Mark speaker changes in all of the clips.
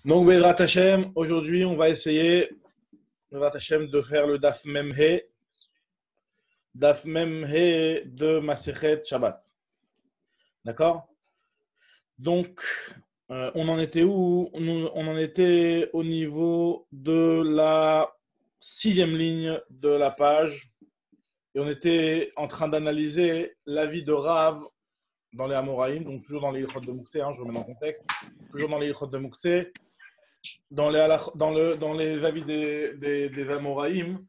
Speaker 1: Donc, Bezrat Hashem, aujourd'hui, on va essayer, Bezrat Hashem, de faire le Daf Memhe de Masechet Shabbat. D'accord? Donc, on en était où? On en était au niveau de la 6e ligne de la page. Et on était en train d'analyser l'avis de Rav dans les Amoraïm, donc toujours dans les Ilchot de Mouksé, je remets dans le contexte, toujours dans les Ilchot de Mouksé. Dans les avis des Amoraïm,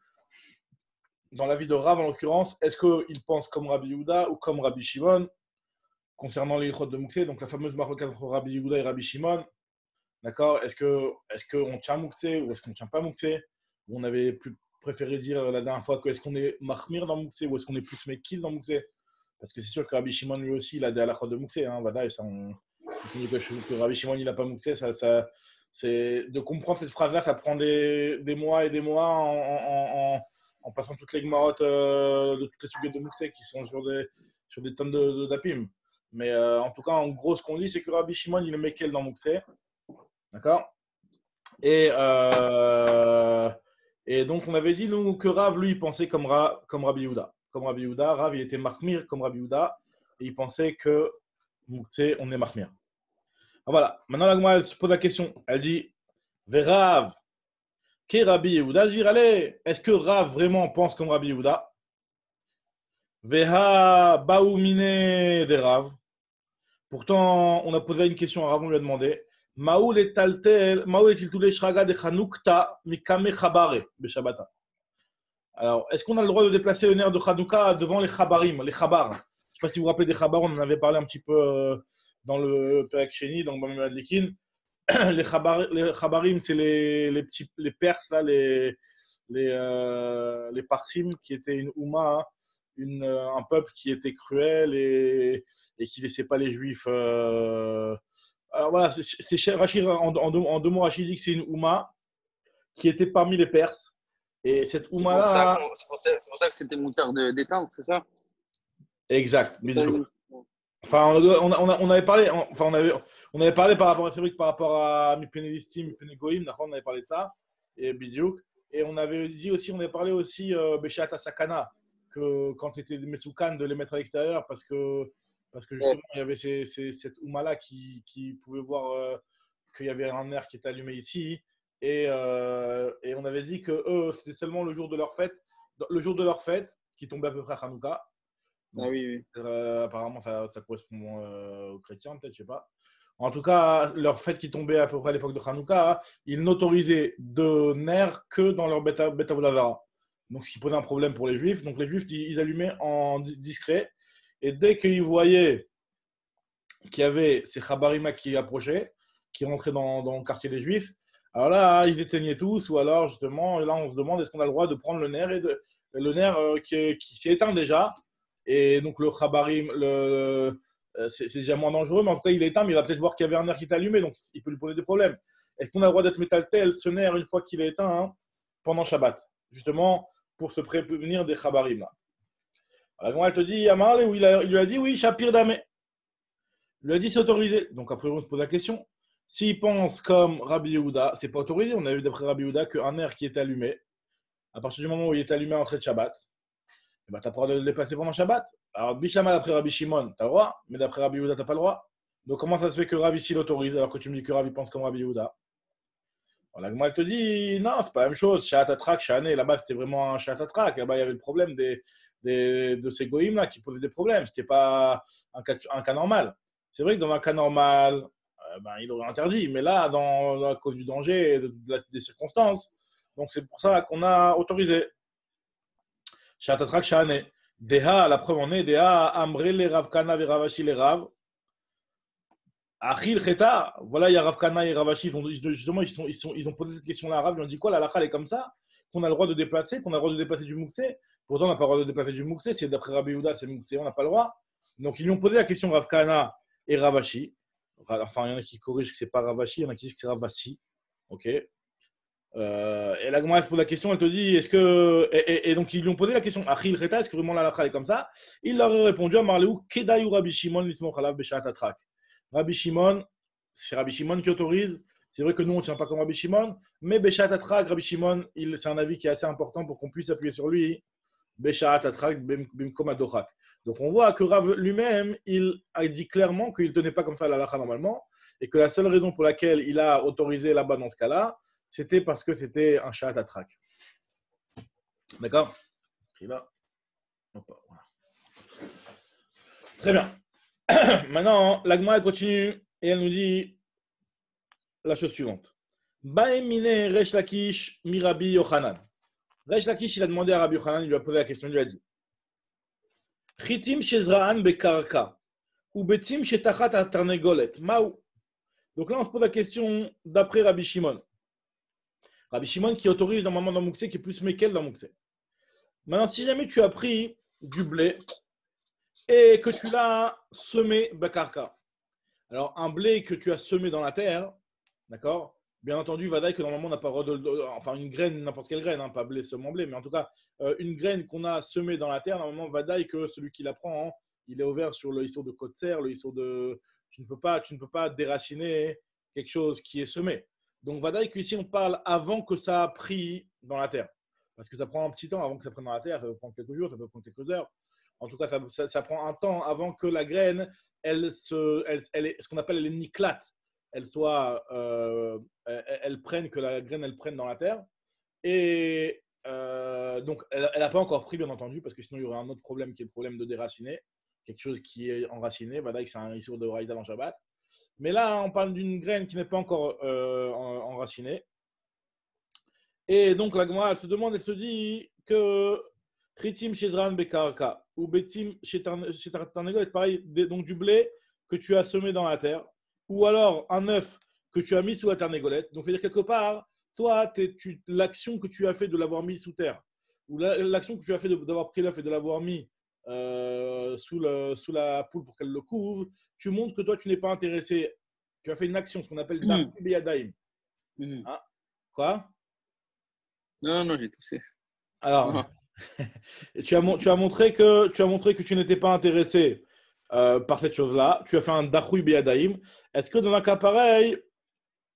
Speaker 1: dans l'avis de Rav en l'occurrence, est-ce qu'il pense comme Rabbi Yehuda ou comme Rabbi Shimon concernant les Ilchot de Mouksé, donc la fameuse marque entre Rabbi Yehuda et Rabbi Shimon. D'accord? Est-ce qu'on tient Mouksé ou est-ce qu'on ne tient pas Mouksé? On avait préféré dire la dernière fois que est-ce qu'on est Mahmir dans Mouksé ou est-ce qu'on est plus Mekil dans Mouksé? Parce que c'est sûr que Rabbi Shimon lui aussi il a des halachot de Mouksé. Vada, et ça, que Rabbi Shimon il n'a pas Mouksé, c'est de comprendre cette phrase-là, ça prend des mois et des mois en passant toutes les gmarottes de toutes les sujets de Mouksé qui sont sur des tonnes d'apim. Mais en tout cas, en gros, ce qu'on dit, c'est que Rabbi Shimon il est Mekel dans Mouksé. D'accord? Et donc, on avait dit, nous, que Rav, lui, il pensait comme Rabbi Yehuda. Comme Rabbi Yehuda, Rav, il était Mahmir comme Rabbi Yehuda, et il pensait que Mouksé, on est Mahmir. Voilà. Maintenant, la Gemara, elle se pose la question. Elle dit, Verav, qu'est Rabbi Yehuda Zvirale? Est-ce que Rav vraiment pense comme Rabbi Yehuda? Veha baoumine de Rav. Pourtant, on a posé une question à Rav, on lui a demandé, Maoul est-il tous les shraga de Chanukta mikame chabare beshabata? Alors, est-ce qu'on a le droit de déplacer le nerf de Chanukah devant les chabarim, les chabars? Je ne sais pas si vous vous rappelez des chabars, on en avait parlé un petit peu dans le Perek Sheni, dans Bamim Adlikin. Les chabarim, c'est les Perses, là, les Parsim, qui étaient une Ouma, un peuple qui était cruel et qui ne laissait pas les Juifs. Alors voilà, Rachid, en deux mots, Rachid dit que c'est une Ouma qui était parmi les Perses. Et cette Ouma-là.
Speaker 2: C'est pour ça que c'était moutarde d'éteindre, c'est ça?
Speaker 1: Exact. Enfin, on avait parlé. Enfin, on avait parlé par rapport à Trébric, par rapport à Mipenelistim, Mipenegoïm. On avait parlé de ça. Et Bidiouk. Et on avait dit aussi, on avait parlé aussi Beshat Asakana, que quand c'était des Mesoukan, de les mettre à l'extérieur parce que justement, il y avait cette Ouma-là qui pouvait voir qu'il y avait un nerf qui était allumé ici. Et on avait dit que eux, c'était seulement le jour de leur fête, qui tombait à peu près à Hanouka.
Speaker 2: Donc, oui.
Speaker 1: Apparemment, ça correspond aux chrétiens, peut-être, je ne sais pas. En tout cas, leur fête qui tombait à peu près à l'époque de Hanouka, ils n'autorisaient de nerfs que dans leur Beth Avodah. Donc, ce qui posait un problème pour les Juifs. Donc, les Juifs, ils allumaient en discret. Et dès qu'ils voyaient qu'il y avait ces Chabarima qui approchaient, qui rentraient dans le quartier des Juifs, alors là, ils éteignaient tous, ou alors justement, là, on se demande est-ce qu'on a le droit de prendre le nerf, le nerf qui s'est éteint déjà. Et donc, le Chabarim, c'est déjà moins dangereux, mais en tout cas, il est éteint, mais il va peut-être voir qu'il y avait un nerf qui est allumé, donc il peut lui poser des problèmes. Est-ce qu'on a le droit d'être métaltel, ce nerf, une fois qu'il est éteint, pendant Shabbat, justement, pour se prévenir des Chabarim là. Alors, elle te dit, Amar, il lui a dit, oui, Shapir Damé. Il lui a dit, c'est autorisé. Donc, après, on se pose la question. S'il pense comme Rabbi Yehuda, c'est pas autorisé. On a vu d'après Rabbi Yehuda qu'un nerf qui est allumé, à partir du moment où il est allumé en entrée de Shabbat, tu as le droit de le déplacer pendant Shabbat. Alors, Bishama, d'après Rabbi Shimon, tu as le droit, mais d'après Rabbi Yehuda, tu n'as pas le droit. Donc, comment ça se fait que Rav ici l'autorise alors que tu me dis que Rav pense comme Rabbi Yehuda? La Gemara te dit, non, c'est pas la même chose. Shat Atrak, Shané, là-bas, c'était vraiment un Shat Atrak. Là-bas, il y avait le problème de ces goïms là qui posaient des problèmes. Ce n'était pas un cas normal. C'est vrai que dans un cas normal, il aurait interdit. Mais là, à cause du danger et des circonstances, donc c'est pour ça qu'on a autorisé. Shatatrak Shane. Deha, la preuve en est, Deha, Amre le Rav Kana et Ravashi le Rav. Achil Cheta, voilà, il y a Rav Kana et Ravashi, justement, ils ont posé cette question-là à Rav, ils ont dit quoi, la lacha, elle est comme ça, qu'on a le droit de déplacer, qu'on a le droit de déplacer du Mouksé. Pourtant, on n'a pas le droit de déplacer du Mouksé, c'est d'après Rabbi Yehuda, c'est Mouksé, on n'a pas le droit. Donc, ils lui ont posé la question Rav Kana et Ravashi. Enfin, il y en a qui corrigent que ce n'est pas Ravashi, il y en a qui disent que c'est Ravasi. Ok. Et la Gemara se pose la question, elle te dit, est-ce que. Et donc, ils lui ont posé la question, Achil Cheta, est-ce que vraiment la lacha est comme ça? Il leur a répondu à Marleou, Kedayu Rabbi Shimon, Lismo Chalav Beshat Atrak. Rabbi Shimon, c'est Rabbi Shimon qui autorise C'est vrai que nous, on ne tient pas comme Rabbi Shimon, mais Beshat Atrak, Rabbi Shimon, c'est un avis qui est assez important pour qu'on puisse appuyer sur lui. Beshat Atrak, Bimkom Adochak. Donc on voit que Rav lui-même, il a dit clairement qu'il ne tenait pas comme ça la halakha normalement, et que la seule raison pour laquelle il a autorisé là-bas dans ce cas-là, c'était parce que c'était un Shat Atrak. D'accord? Là. Voilà. Très bien. Maintenant, l'Agma continue et elle nous dit la chose suivante. Baemine Resh Lakish Mirabi Yochanan. Resh Lakish, il a demandé à Rabbi Yochanan, il lui a posé la question, il lui a dit Chitim Shezraan Bekarka ou Betim Shetachat Atarnegolet. Maou. Donc là, on se pose la question d'après Rabbi Shimon. Rabbi Shimon qui autorise normalement dans Mouksé, qui est plus Mekel dans Mouksé. Maintenant, si jamais tu as pris du blé et que tu l'as semé Bekarka, alors un blé que tu as semé dans la terre, d'accord? Bien entendu, Vadaï, que normalement on n'a pas le droit enfin une graine, n'importe quelle graine, hein, pas blé, seulement blé, mais en tout cas, une graine qu'on a semée dans la terre, normalement, Vadaï, que celui qui la prend, hein, il est ouvert sur le issour de Kotser, le issour de. Tu ne peux pas déraciner quelque chose qui est semé. Donc, Vadaï, qu'ici, on parle avant que ça a pris dans la terre. Parce que ça prend un petit temps avant que ça prenne dans la terre, ça peut prendre quelques jours, ça peut prendre quelques heures. En tout cas, ça prend un temps avant que la graine, ce qu'on appelle les niclates, elle prenne, que la graine elle prenne dans la terre. Et donc, elle n'a pas encore pris, bien entendu, parce que sinon, il y aurait un autre problème qui est le problème de déraciner. Quelque chose qui est enraciné. Vadaï, c'est un issour de Raïda en Shabbat. Mais là, on parle d'une graine qui n'est pas encore enracinée. Et donc, la Gemara, elle se demande, elle se dit que Tritim Shedran Bekarka ou Betim Shetarnegolet, pareil, donc du blé que tu as semé dans la terre, ou alors un œuf que tu as mis sous la tarnégolette. Donc, c'est-à-dire quelque part, toi, l'action que tu as fait de l'avoir mis sous terre, ou l'action que tu as fait d'avoir pris l'œuf et de l'avoir mis sous la poule pour qu'elle le couvre, tu montres que toi, tu n'es pas intéressé. Tu as fait une action, ce qu'on appelle Beyadaim. Hein? Quoi?
Speaker 2: Non, j'ai toussé.
Speaker 1: Alors, tu as montré que tu n'étais pas intéressé par cette chose-là. Tu as fait un Dachoui Beyadaim. Est-ce que dans un cas pareil,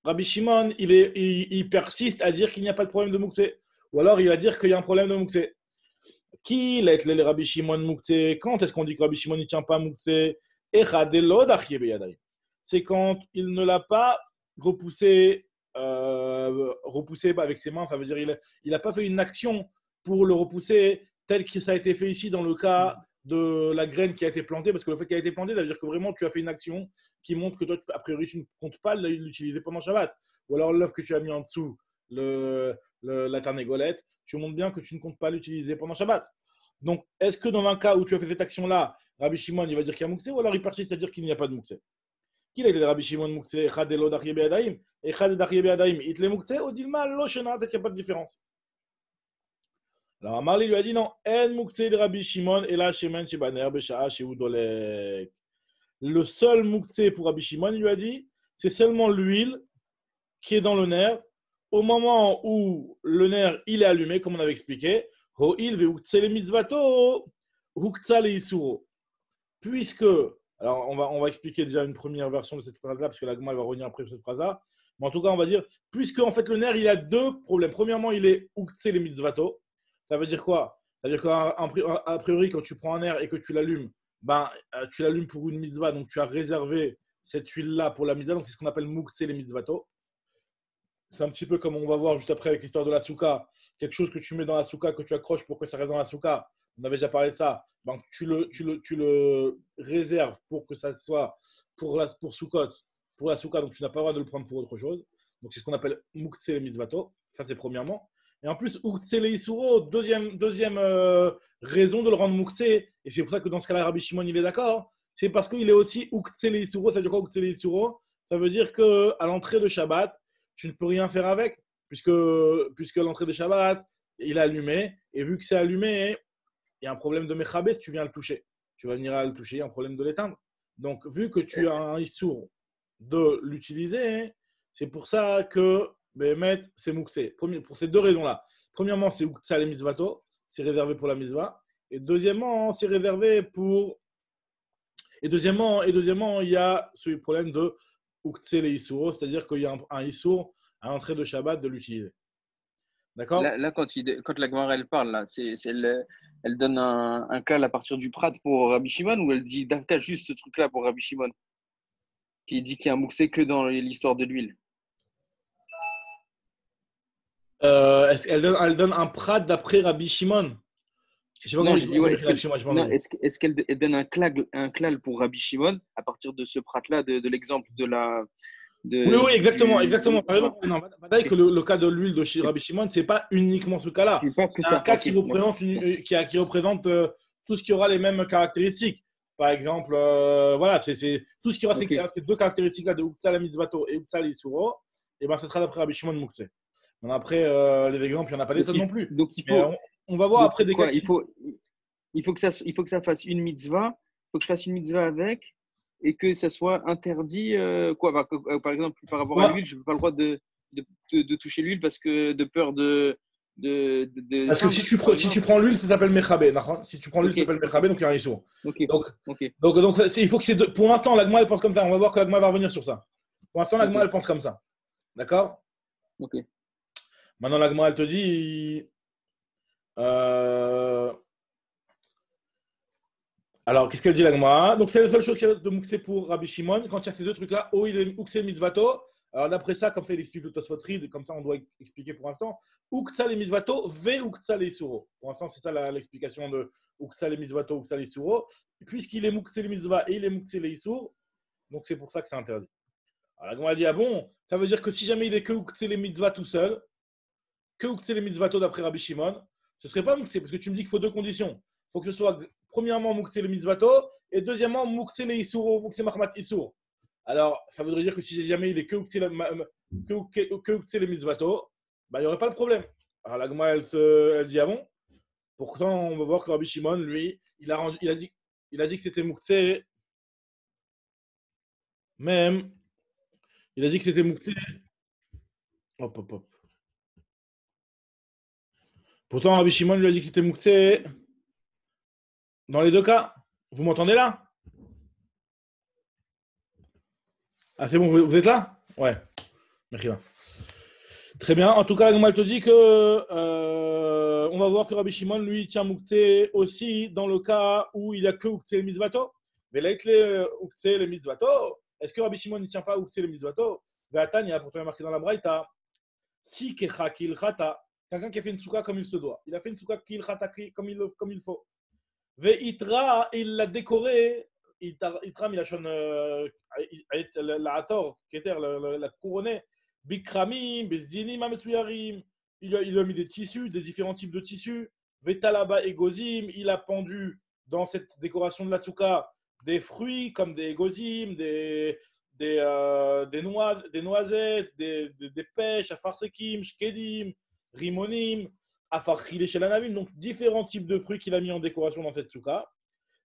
Speaker 1: Rabbi Shimon, il persiste à dire qu'il n'y a pas de problème de Mouksé? Ou alors il va dire qu'il y a un problème de Mouksé? Qui est le Rabbi Shimon Mouksé? Quand est-ce qu'on dit que Rabbi Shimon ne tient pas Mouksé? C'est quand il ne l'a pas repoussé avec ses mains. Ça veut dire il n'a pas fait une action pour le repousser tel que ça a été fait ici dans le cas de la graine qui a été plantée. Parce que le fait qu'elle a été plantée, ça veut dire que vraiment tu as fait une action qui montre que toi, a priori, tu ne comptes pas l'utiliser pendant Shabbat. Ou alors l'œuf que tu as mis en dessous, la tarnégolette, tu montres bien que tu ne comptes pas l'utiliser pendant Shabbat. Donc, est-ce que dans un cas où tu as fait cette action-là, Rabbi Shimon, il va dire qu'il y a Mouksé, ou alors il persiste à dire qu'il n'y a pas de Mouksé? Qui a été Rabbi Shimon Mouksé? Echad elo dachye be'adaim, echad dachye be'adaim, itle Mouksé, ou dilma lo shena, peut-être qu'il n'y a pas de différence. Alors, Amarli lui a dit non, en Mouksé de Rabbi Shimon, et là, shemen shebaner, besha'a, shehu dolek. Le seul Mouksé pour Rabbi Shimon, il lui a dit, c'est seulement l'huile qui est dans le nerf au moment où le nerf il est allumé, comme on avait expliqué. Puisque, alors on va expliquer déjà une première version de cette phrase-là, parce que la Gemara va revenir après sur cette phrase-là. Mais en tout cas, on va dire, puisque en fait le nerf il a deux problèmes. Premièrement, il est uktsel et mitzvato. Ça veut dire quoi? Ça veut dire qu'a priori, quand tu prends un nerf et que tu l'allumes, tu l'allumes pour une mitzvah, donc tu as réservé cette huile-là pour la mitzvah, donc c'est ce qu'on appelle muktsel et mitzvato. C'est un petit peu comme on va voir juste après avec l'histoire de la souka. Quelque chose que tu mets dans la souka, que tu accroches pour que ça reste dans la souka. On avait déjà parlé de ça. Donc, tu le réserves pour que ça soit pour Soukot, pour la souka. Donc, tu n'as pas le droit de le prendre pour autre chose. Donc, c'est ce qu'on appelle Muktsele Mitzvato. Ça, c'est premièrement. Et en plus, Uktsele Isuro, deuxième raison de le rendre Muktsé. Et c'est pour ça que dans ce cas-là, Rabbi Shimon, il est d'accord. C'est parce qu'il est aussi Uktsele Isuro. Ça veut dire quoi, Uktsele Isuro? Ça veut dire qu'à l'entrée de Shabbat, tu ne peux rien faire avec, puisque l'entrée de Shabbat, il est allumé, et vu que c'est allumé, il y a un problème de Mechabé si tu viens le toucher. Tu vas venir à le toucher, il y a un problème de l'éteindre. Donc, vu que tu as un issour de l'utiliser, c'est pour ça que Béhémet, c'est Mouksé. Pour ces deux raisons-là. Premièrement, c'est Uktsal et Mitzvato, c'est réservé pour la Mitzvah. Et deuxièmement, c'est réservé pour. Et deuxièmement, il y a ce problème de Uktse le Isuro, c'est-à-dire qu'il y a un Isur à l'entrée de Shabbat de l'utiliser. D'accord?
Speaker 2: Là, quand la Gemara elle parle, là, elle donne un klal à partir du Prat pour Rabbi Shimon ou elle dit Dafka juste ce truc-là pour Rabbi Shimon qui dit qu'il y a un mouxé que dans l'histoire de l'huile.
Speaker 1: Elle donne un prat d'après Rabbi Shimon. Je sais pas
Speaker 2: Non,
Speaker 1: comment
Speaker 2: je dis, ouais,
Speaker 1: est-ce
Speaker 2: est-ce qu'elle donne un klal pour Rabbi Shimon à partir de ce prat-là, de l'exemple de la.
Speaker 1: Oui, exactement. Par
Speaker 2: Voilà.
Speaker 1: exemple, non, Vadaï que le cas de l'huile de Rabbi Shimon, ce n'est pas uniquement ce cas-là.
Speaker 2: C'est pas que
Speaker 1: C'est un
Speaker 2: ça.
Speaker 1: cas
Speaker 2: Ok,
Speaker 1: qui représente, qui représente tout ce qui aura les mêmes caractéristiques. Par exemple, voilà, c'est tout ce qui aura
Speaker 2: ok.
Speaker 1: ces deux caractéristiques-là de Utsal Mitzvato et Utsal Isuro, et ben, ce sera d'après Rabbi Shimon Moukse. Après, les exemples, il n'y en a pas des tonnes non plus.
Speaker 2: Donc il
Speaker 1: Mais
Speaker 2: faut.
Speaker 1: on va voir
Speaker 2: Donc,
Speaker 1: après des
Speaker 2: quoi,
Speaker 1: cas
Speaker 2: il faut que ça fasse une mitzvah. Il faut que je fasse une mitzvah avec et que ça soit interdit. Par exemple, par rapport à
Speaker 1: Ouais.
Speaker 2: l'huile, je n'ai pas le droit de toucher l'huile parce que de peur de
Speaker 1: Parce que si tu prends l'huile, ça s'appelle Mechabé. Si tu prends l'huile, ça s'appelle Mechabé, donc il y a un Issour.
Speaker 2: Ok.
Speaker 1: Donc, il faut que c'est deux. Pour l'instant, l'Agma, elle pense comme ça. On va voir que l'Agma va revenir sur ça. Pour l'instant, l'Agma, elle pense comme ça. D'accord?
Speaker 2: Ok.
Speaker 1: Maintenant, l'Agma, elle te dit. Alors, qu'est-ce qu'elle dit, l'Agma? Donc, c'est la seule chose qu'il y a de Mouxé pour Rabbi Shimon. Quand il y a ces deux trucs-là, il est Mouxé Mizvato. Alors, d'après ça, comme ça, il explique le Tosfot Rid, comme ça, on doit expliquer pour l'instant. Uktsa le Mizvato, ve Uktsa le Isuro. Pour l'instant, c'est ça l'explication de Uktsa le Mizvato, Uktsa le Isuro. Puisqu'il est Mouxé le Mizva et il est Mouxé le Isur, donc c'est pour ça que c'est interdit. Alors, l'Agma dit, ah bon, ça veut dire que si jamais il est que Uktsa le Mizva tout seul, que Uktsa le Mizvato d'après Rabbi Shimon, ce ne serait pas Mouxé, parce que tu me dis qu'il faut deux conditions. Il faut que ce soit, premièrement, Mouxé le Mizvato, et deuxièmement, Mouxé le Isuro, Mouxé Mahmat Isur. Alors, ça voudrait dire que si jamais il est que Uktse le Mizvato, bah, il n'y aurait pas de problème. Alors, l'Agma, elle dit, ah bon? Pourtant, on va voir que Rabbi Shimon, lui, il a dit que c'était Mouktse, même, il a dit que c'était Mouktse. Hop. Pourtant, Rabbi Shimon lui a dit que c'était Mouktse dans les deux cas. Vous m'entendez là? Ah, c'est bon, vous êtes là? Ouais. Merci. Très bien. En tout cas, l'Agma, elle te dit que on va voir que Rabbi Shimon, lui, tient Mouktse aussi dans le cas où il n'y a que Uktse le Mizvato. Mais là, il est Uktse le Mizvato. Est-ce que Rabbi Shimon ne tient pas Uktse le Mizvato? Ve'atan, il y a pourtant marqué dans la Braïta. Si kecha kilchata, quelqu'un qui a fait une souka comme il se doit. Il a fait une souka kilchata comme il faut. Ve'itra, il l'a décoré. Itra, milachon la'ator, qui était la couronnée. Bikramim, Bezdinim, Amesouyarim. Il lui a mis des tissus, des différents types de tissus. Vetalaba et Gozim. Il a pendu dans cette décoration de la souka des fruits comme des Gozim, des noisettes, des pêches, Afarsekim, Shkedim, Rimonim, Afarchile Shelanavim. Donc différents types de fruits qu'il a mis en décoration dans cette souka.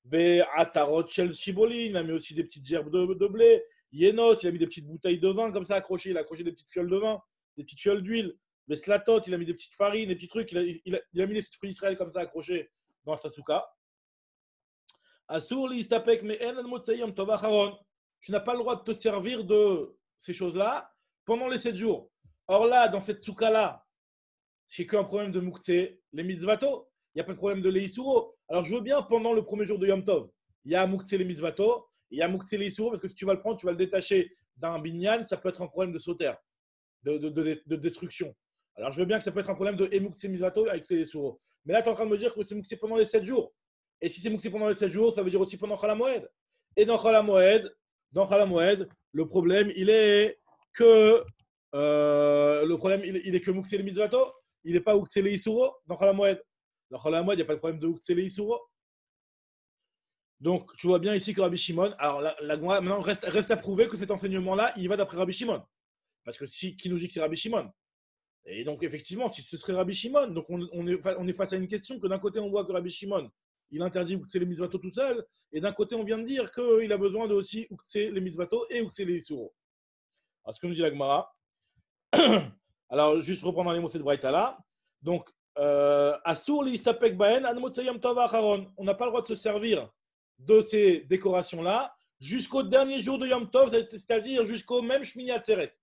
Speaker 1: Ve'atarot Shel Shibolin. Il a mis aussi des petites gerbes de blé. Yenot, il a mis des petites bouteilles de vin comme ça accrochées. Il a accroché des petites fioles de vin, des petites fioles d'huile. Les slatot, il a mis des petites farines, des petits trucs. Il a mis des petits fruits d'Israël comme ça accrochés dans sa souka. Asur li istapek me en motzayim tov acharon. Tu n'as pas le droit de te servir de ces choses-là pendant les 7 jours. Or là, dans cette souka-là, c'est qu'un problème de moukse, les mitzvato. Il n'y a pas de problème de leisuro. Alors je veux bien pendant le premier jour de Yom Tov, il y a moukse les mitzvato. Il y a Moukse Leisuro, parce que si tu vas le prendre, tu vas le détacher d'un binyan, ça peut être un problème de sauter, de destruction. Alors, je veux bien que ça peut être un problème de Moukse Mizvato avec Leisuro. Mais là, tu es en train de me dire que c'est Moukse pendant les 7 jours. Et si c'est Moukse pendant les 7 jours, ça veut dire aussi pendant Chalamoed. Et dans Chalamoed, le problème, il est que il est que Moukse Mizvato. Il n'est pas Moukse Leisuro dans Chalamoed. Dans Chalamoed, il n'y a pas de problème de Moukse Leisuro. Donc, tu vois bien ici que Rabbi Shimon, alors maintenant reste à prouver que cet enseignement-là, il va d'après Rabbi Shimon. Parce que qui nous dit que c'est Rabbi Shimon? Et donc, effectivement, si ce serait Rabbi Shimon, donc on est face à une question que d'un côté, on voit que Rabbi Shimon, il interdit Uktse les Mizvato tout seul, et d'un côté, on vient de dire qu'il a besoin de aussi Uktse les Mizvato et Uktse les Isuro. Alors, ce que nous dit la Gemara, alors, juste reprendre les mots de cette braïta là. Donc, Asur li istapek baen an motzayam tov acharon. On n'a pas le droit de se servir de ces décorations-là jusqu'au dernier jour de Yom Tov, c'est-à-dire jusqu'au même Shmini Atzeret.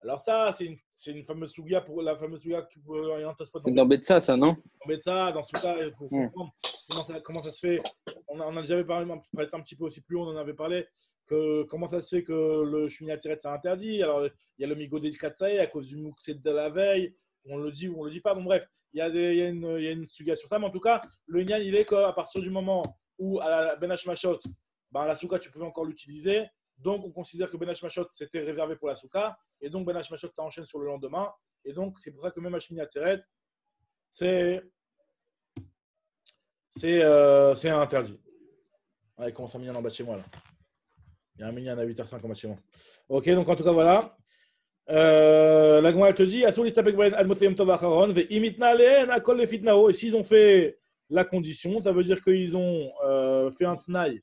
Speaker 1: Alors ça, c'est une fameuse souga pour la fameuse souga qui peut orienter ce
Speaker 2: C'est dans Betsa, ça, non?
Speaker 1: ça, dans ce cas, pour comprendre comment ça se fait. On a déjà parlé un petit peu aussi plus haut, on en avait parlé, que comment ça se fait que le Shmini Atzeret c'est interdit. Alors, il y a le Migodé de Katsaï à cause du Moukset de la veille, on le dit ou on le dit pas. Bon, bref, il y a une souga sur ça, mais en tout cas, le Nyan, il est qu'à partir du moment où à la Ben Hashmashot, la souka, tu pouvais encore l'utiliser. Donc, on considère que Ben Hashmashot, c'était réservé pour la souka. Et donc, Ben Hashmashot, ça enchaîne sur le lendemain. Et donc, c'est pour ça que même Hashmini Atzeret, c'est interdit. Ouais, il commence à minyan en bas de chez moi, là. Il y a un minyan à 8h05 en bas de chez moi. Ok, donc en tout cas, voilà. La Gemara te dit, et s'ils ont fait la condition, ça veut dire qu'ils ont fait un tnaï.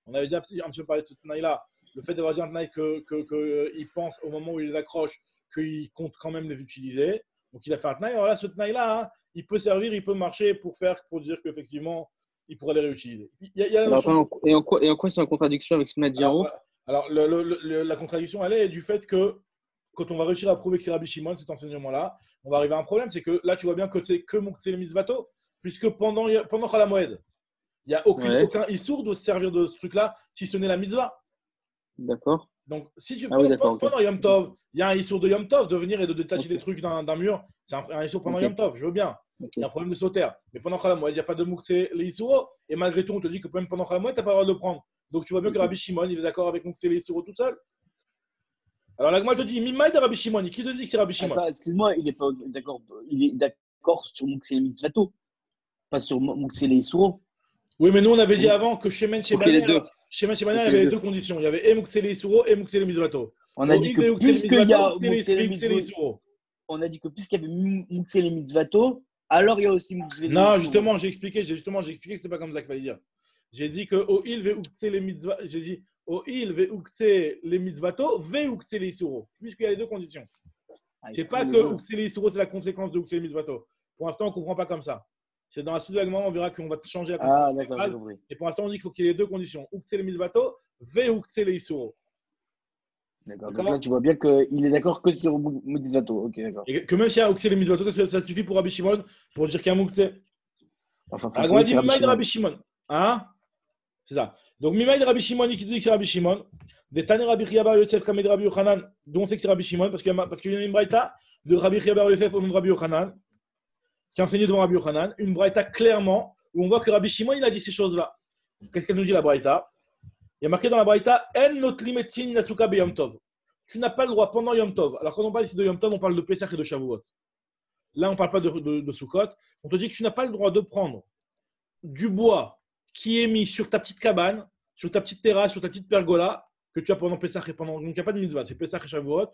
Speaker 1: On avait déjà un petit peu parlé de ce tnaï-là. Le fait d'avoir dit un tnaï qu'ils pensent au moment où ils les accrochent qu'ils comptent quand même les utiliser. Donc il a fait un tnaï. Alors là, ce tnaï-là, hein, il peut servir, il peut marcher pour dire qu'effectivement, il pourrait les réutiliser.
Speaker 2: Et en quoi c'est en contradiction avec ce qu'on a dit en haut?
Speaker 1: Alors la contradiction, elle est du fait que quand on va réussir à prouver que c'est Rabbi Shimon, cet enseignement-là, on va arriver à un problème. C'est que là, tu vois bien que c'est que Mouktsé le Mitzvato, puisque pendant Chol HaMoed, il n'y a aucun issour de se servir de ce truc-là, si ce n'est la mitzvah.
Speaker 2: D'accord.
Speaker 1: Donc, si tu prends pendant Yom Tov, il y a un issour de Yom Tov de venir et de détacher des trucs d'un mur. C'est un issour pendant Yom Tov, je veux bien. Il y a un problème de sauter. Mais pendant Chol HaMoed, il n'y a pas de Mouktsé les issouro. Et malgré tout, on te dit que même pendant Chol HaMoed, tu n'as pas le droit de le prendre. Donc, tu vois bien que Rabbi Shimon, il est d'accord avec Mouktsé les issouro tout seul. Alors, la Gemara te dit, Mimaï de Rabbi Shimon. Qui te dit que c'est Rabbi Shimon?
Speaker 3: Attends, excuse-moi, il est d'accord sur Mouktsé Mitzvato, pas sur Mouktsé les Issouro.
Speaker 1: Oui, mais nous, on avait dit avant que chez Men Shebaner, il y avait les deux conditions. Il y avait Mouktsé les Issouro et Mouktsé les Mitzvato.
Speaker 3: On a dit que puisqu'il y a Mouktsé les Issouro, on a dit que puisqu'il y avait Mouktsé les Mitzvato, alors il y a aussi Mouktsé les Issouro.
Speaker 1: Non, justement, j'ai expliqué que c'était pas comme ça qu'il fallait dire. J'ai dit que au il ve Mouktsé les Mitzvato, j'ai dit au il ve Mouktsé les Mitzvato, ve Mouktsé les Issouro, puisqu'il y a les deux conditions. C'est pas que Mouktsé les Issouro, c'est la conséquence de Mouktsé les Mitzvato. Pour l'instant, on ne comprend pas comme ça. C'est dans la suite de l'agrément, on verra qu'on va changer la
Speaker 3: condition. Ah, d'accord, j'ai compris.
Speaker 1: Et pour l'instant, on dit qu'il faut qu'il y ait les deux conditions. Mouktsé les Mitzvato, ve Mouktsé les Issouro.
Speaker 3: D'accord. Donc là, tu vois bien qu'il est d'accord que sur Mitzvato. Ok, d'accord.
Speaker 1: Et que même s'il y a un Mouktsé les Mitzvato, ça suffit pour Rabbi Shimon pour dire qu'il y a un Mouktsé.
Speaker 3: Enfin,
Speaker 1: on a dit Mimaï de Rabbi Shimon. Hein? C'est ça. Donc, Mimaï de Rabbi Shimon, qui te dit que c'est Rabbi Shimon. Des Tane Rabbi Chia bar Yosef Kamed Rabbi Yochanan, dont on sait que c'est Rabbi Shimon, parce qu'il y a une braïta de Rabbi Chia bar Yosef au nom de Rabbi Yochanan, qui a enseigné devant Rabbi Yochanan, une braïta clairement, où on voit que Rabbi Shimon, il a dit ces choses-là. Qu'est-ce qu'elle nous dit, la braïta? Il y a marqué dans la braïta, En not limetzin nasuka be Yom Tov. Tu n'as pas le droit pendant Yom Tov. Alors, quand on parle ici de Yom Tov, on parle de Pesach et de Shavuot. Là, on ne parle pas de Sukkot. On te dit que tu n'as pas le droit de prendre du bois qui est mis sur ta petite cabane, sur ta petite terrasse, sur ta petite pergola, que tu as pendant Pesach et pendant. Donc, il n'y a pas de mitzvah, c'est Pesach et Shavuot.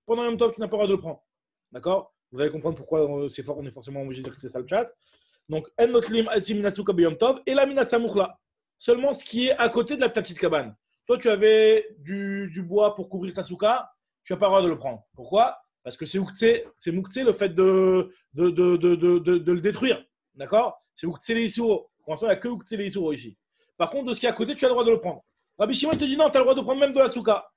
Speaker 1: Pendant Yom Tov, tu n'as pas le droit de le prendre. D'accord? Vous allez comprendre pourquoi on est forcément obligé de dire que c'est ça le chat. Donc, En not limetzin nasuka be Yom Tov, et la mina samuchla. Seulement ce qui est à côté de ta petite cabane. Toi, tu avais du bois pour couvrir ta souka, tu n'as pas le droit de le prendre. Pourquoi? Parce que c'est Mouktsé le fait de le détruire. D'accord? C'est Mouktsé les Issouro. Pour l'instant, il n'y a que Mouktsé les Issouro ici. Par contre, de ce qui est à côté, tu as le droit de le prendre. Rabbi Shimon te dit non, tu as le droit de prendre même de la souka.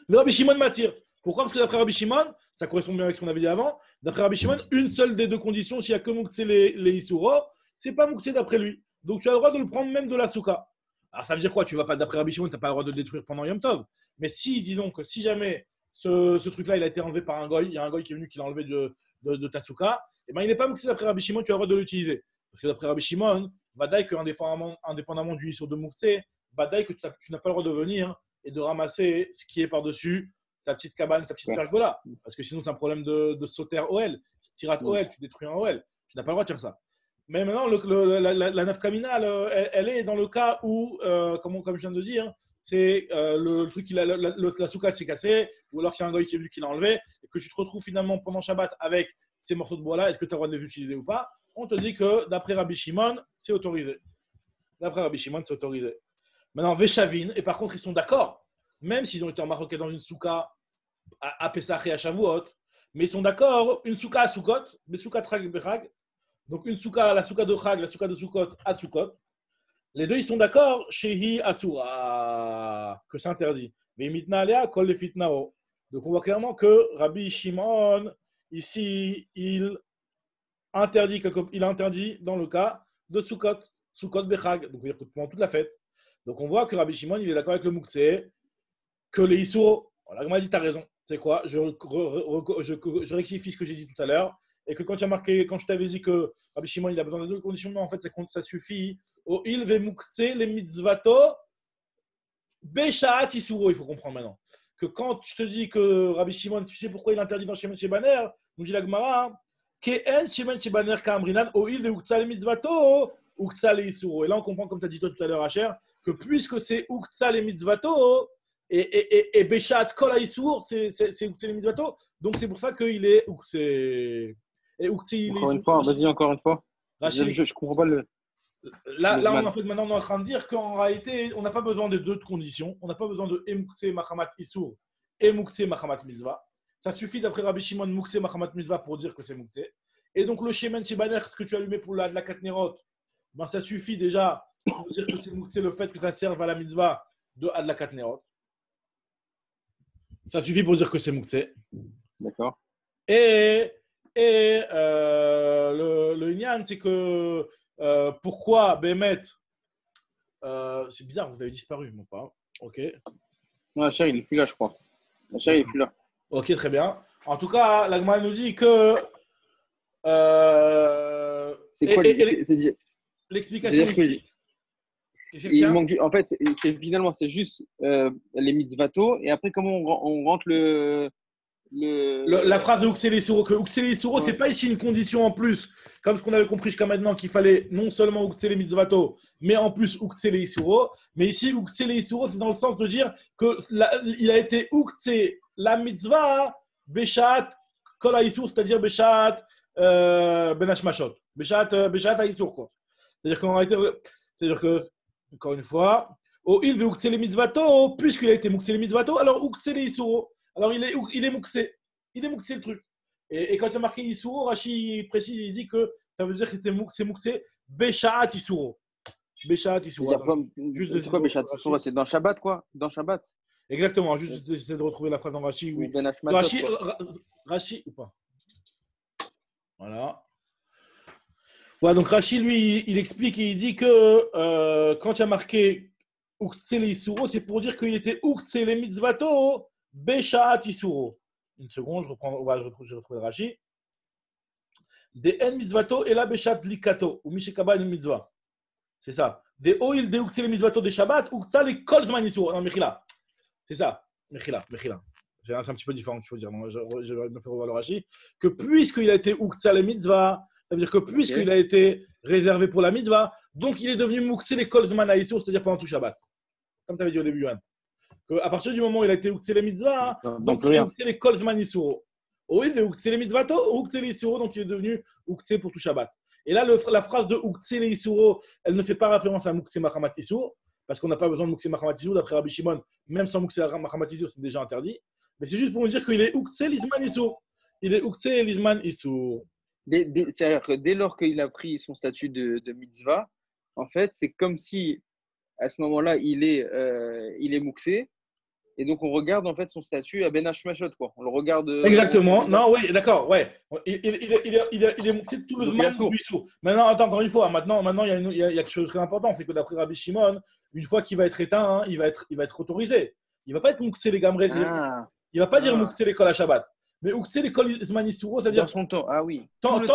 Speaker 1: Le Rabbi Shimon m'attire. Pourquoi? Parce que d'après Rabbi Shimon, ça correspond bien avec ce qu'on avait dit avant, d'après Rabbi Shimon, une seule des deux conditions, s'il n'y a que Mouktsé les Issouro, ce n'est pas Mouktsé d'après lui. Donc, tu as le droit de le prendre même de la souka. Alors, ça veut dire quoi? Tu vas pas, d'après Rabbi Shimon, tu n'as pas le droit de le détruire pendant Yom Tov. Mais disons que si jamais ce truc-là, il a été enlevé par un goy, il y a un goy qui est venu qui l'a enlevé de ta souka, et ben, il n'est pas Mouktsé d'après Rabbi Shimon, tu as le droit de l'utiliser. Parce que d'après Rabbi Shimon, Vadaï que indépendamment du issur de Mouktsé, Vadaï que tu n'as pas le droit de venir et de ramasser ce qui est par-dessus ta petite cabane, ta petite pergola. Parce que sinon, c'est un problème de sauter OL, stirat OL, tu détruis un OL. Tu n'as pas le droit de faire ça. Mais maintenant, la nafkamina, elle est dans le cas où, comme je viens de dire, c'est le truc, la souka s'est cassée, ou alors qu'il y a un goy qui est venu qui l'a enlevé, et que tu te retrouves finalement pendant Shabbat avec ces morceaux de bois-là, est-ce que tu as le droit de les utiliser ou pas? On te dit que d'après Rabbi Shimon, c'est autorisé. D'après Rabbi Shimon, c'est autorisé. Maintenant, Veshavin, et par contre, ils sont d'accord, même s'ils ont été embarqués dans une souka à Pesach et à Shavuot, mais ils sont d'accord, une souka à Sukkot, mais souka trag berag. Donc, une souka, la souka de Chag, la souka de Sukkot à Sukkot. Les deux, ils sont d'accord, Shehi Asura, que c'est interdit. Mais Mitna Alea, Kol le Fitnao. Donc on voit clairement que Rabbi Shimon, ici, il interdit dans le cas de Sukkot, Sukkot Bechag, donc c'est-à-dire pendant toute la fête. Donc on voit que Rabbi Shimon, il est d'accord avec le Moukse, que les Issouro. Alors, il m'a dit, tu as raison. C'est quoi je rectifie ce que j'ai dit tout à l'heure. Et que quand tu as marqué, quand je t'avais dit que Rabbi Shimon, il a besoin de deux conditions, mais en fait, ça suffit. Au il ve Moukse, les mitzvato, Beshaat Issouro, il faut comprendre maintenant. Que quand je te dis que Rabbi Shimon, tu sais pourquoi il interdit dans Shemen Shebaner, nous dit la Gemara, Ke'en Shemen Shebaner Kamrinan, au il ve Uktsa le mitzvato, Uktsa le Issouro. Et là, on comprend, comme tu as dit toi tout à l'heure, Hacher, que puisque c'est Uktsa le mitzvato, et Beshat Kol Issour, c'est les mitzvato, donc c'est pour ça qu'il est Uktsa. Et Uktsa, il est.
Speaker 2: Encore une fois, vas-y, encore une fois.
Speaker 1: Rachid,
Speaker 2: je comprends pas le.
Speaker 1: Là, en fait, maintenant, on est en train de dire qu'en réalité, on n'a pas besoin de deux conditions. On n'a pas besoin de Emukse Machamat Issour et Mukse Machamat Mitzvah. Ça suffit, d'après Rabbi Shimon, Mukse Machamat Mitzvah pour dire que c'est Mukse. Et donc, le Shemen Shebaner, ce que tu as allumé pour la Katnerot, ben, ça suffit déjà pour dire que c'est Mukse le fait que ça serve à la Mitzvah de Adlakat Nerot. Ça suffit pour dire que c'est Mukse.
Speaker 2: D'accord.
Speaker 1: Et le Inyan, c'est que pourquoi Bémet c'est bizarre, vous avez disparu, mon pas. Ok.
Speaker 2: Non, Cher, il est plus là, je crois. Cher, il est plus là.
Speaker 1: Ok, très bien. En tout cas, l'Agma nous dit que.
Speaker 2: C'est quoi
Speaker 1: l'explication ici.
Speaker 2: Il manque, en fait, finalement, c'est juste les mitzvato. Et après, comment on rentre
Speaker 1: la phrase de Uksele Isuro, que Uksele Isuro, c'est pas ici une condition en plus, comme ce qu'on avait compris jusqu'à maintenant, qu'il fallait non seulement Uksele Mitzvato, mais en plus Uksele Isuro. Mais ici, Uksele Isuro, c'est dans le sens de dire qu'il a été Ukse la mitzvah, Beshat Kol Isur, c'est-à-dire Beshat Benash Mashot. Beshat Isur, quoi. C'est-à-dire qu'en réalité, encore une fois, au il veut Uksele Mitzvato, puisqu'il a été Uksele Mitzvato, alors Uksele Isuro. Alors, il est mouxé. Il est mouxé le truc. Et quand tu as marqué Isuro, Rashi précise, il dit que ça veut dire que c'est mouxé Beshaat Isuro. Beshaat Isuro.
Speaker 2: C'est quoi Beshaat Isuro? C'est dans Shabbat, quoi? Dans Shabbat.
Speaker 1: Exactement. Juste j'essaie de retrouver la phrase dans Rashi. Oui. Rashi ou pas? Voilà. Ouais, donc Rashi, lui, il explique et il dit que quand tu as marqué Uktse Isuro, c'est pour dire qu'il était Uktse le mitzvato. Beshaat Isuro. Une seconde, je retrouve le Rashi. Des en mitzvato et la Beshat likato ou mishekaba une mitzvah. C'est ça. Des oil de uktsel mitzvato de Shabbat ou uktsal kolzman Isuro. Non, Mechila. C'est ça. Mechila. C'est un petit peu différent qu'il faut dire. Non, je vais me faire revoir le Rashi. Que puisqu'il a été uktsal mitzvah, ça veut dire que puisqu'il a été réservé pour la mitzvah, donc il est devenu muktsel kolzman Isuro, c'est-à-dire pendant tout Shabbat. Comme tu avais dit au début, Yohan. À partir du moment où il a été Uktse les mitzvah, donc il est Uktse les kolzman Isuro. Oui, il est Uktse les mitzvato, Uktse les Isuro, donc il est devenu Uktse pour tout Shabbat. Et là, la phrase de Uktse les Isuro, elle ne fait pas référence à Mukse Machamat Isur, parce qu'on n'a pas besoin de Mukse Machamat Isur, d'après Rabbi Shimon, même sans Mukse Machamat Isur, c'est déjà interdit. Mais c'est juste pour nous dire qu'il est Uktse l'Isman Isur. Il est Uktse l'Isman Isur.
Speaker 2: C'est-à-dire que dès lors qu'il a pris son statut de mitzvah, en fait, c'est comme si à ce moment-là, il est mouxé. Et donc, on regarde en fait son statut à Ben Hashmashot, quoi. On le regarde.
Speaker 1: Exactement. Non, oui, d'accord, ouais. Il est mouxé tout le man du Issour. Maintenant, attends, encore une fois, maintenant il y a quelque chose de très important, c'est que d'après Rabbi Shimon, une fois qu'il va être éteint, il va être autorisé. Il ne va pas être mouxé les gamrés. Il ne va pas dire mouxé l'école à Shabbat. Mais mouxé l'école Zman Issouro, c'est-à-dire.
Speaker 2: Dans son temps, ah oui.
Speaker 1: Tant que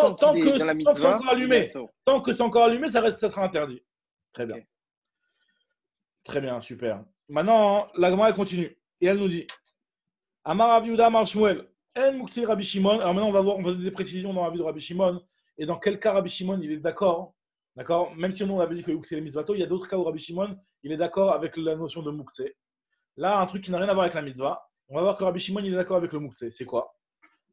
Speaker 1: c'est encore allumé. Tant que c'est encore allumé, ça sera interdit. Très bien. Okay. Très bien, super. Maintenant, la Gemara continue. Et elle nous dit Amar Rav Yehuda Amar Shmuel, En Mukti Rabbi Shimon. Alors maintenant, on va donner des précisions dans la vie de Rabbi Shimon. Et dans quel cas Rabbi Shimon, il est d'accord. D'accord. Même si nous, on avait dit que Mukti est mitzvato, il y a d'autres cas où Rabbi Shimon, il est d'accord avec la notion de Mukti. Là, un truc qui n'a rien à voir avec la mitzvah. On va voir que Rabbi Shimon, il est d'accord avec le Mukti. C'est quoi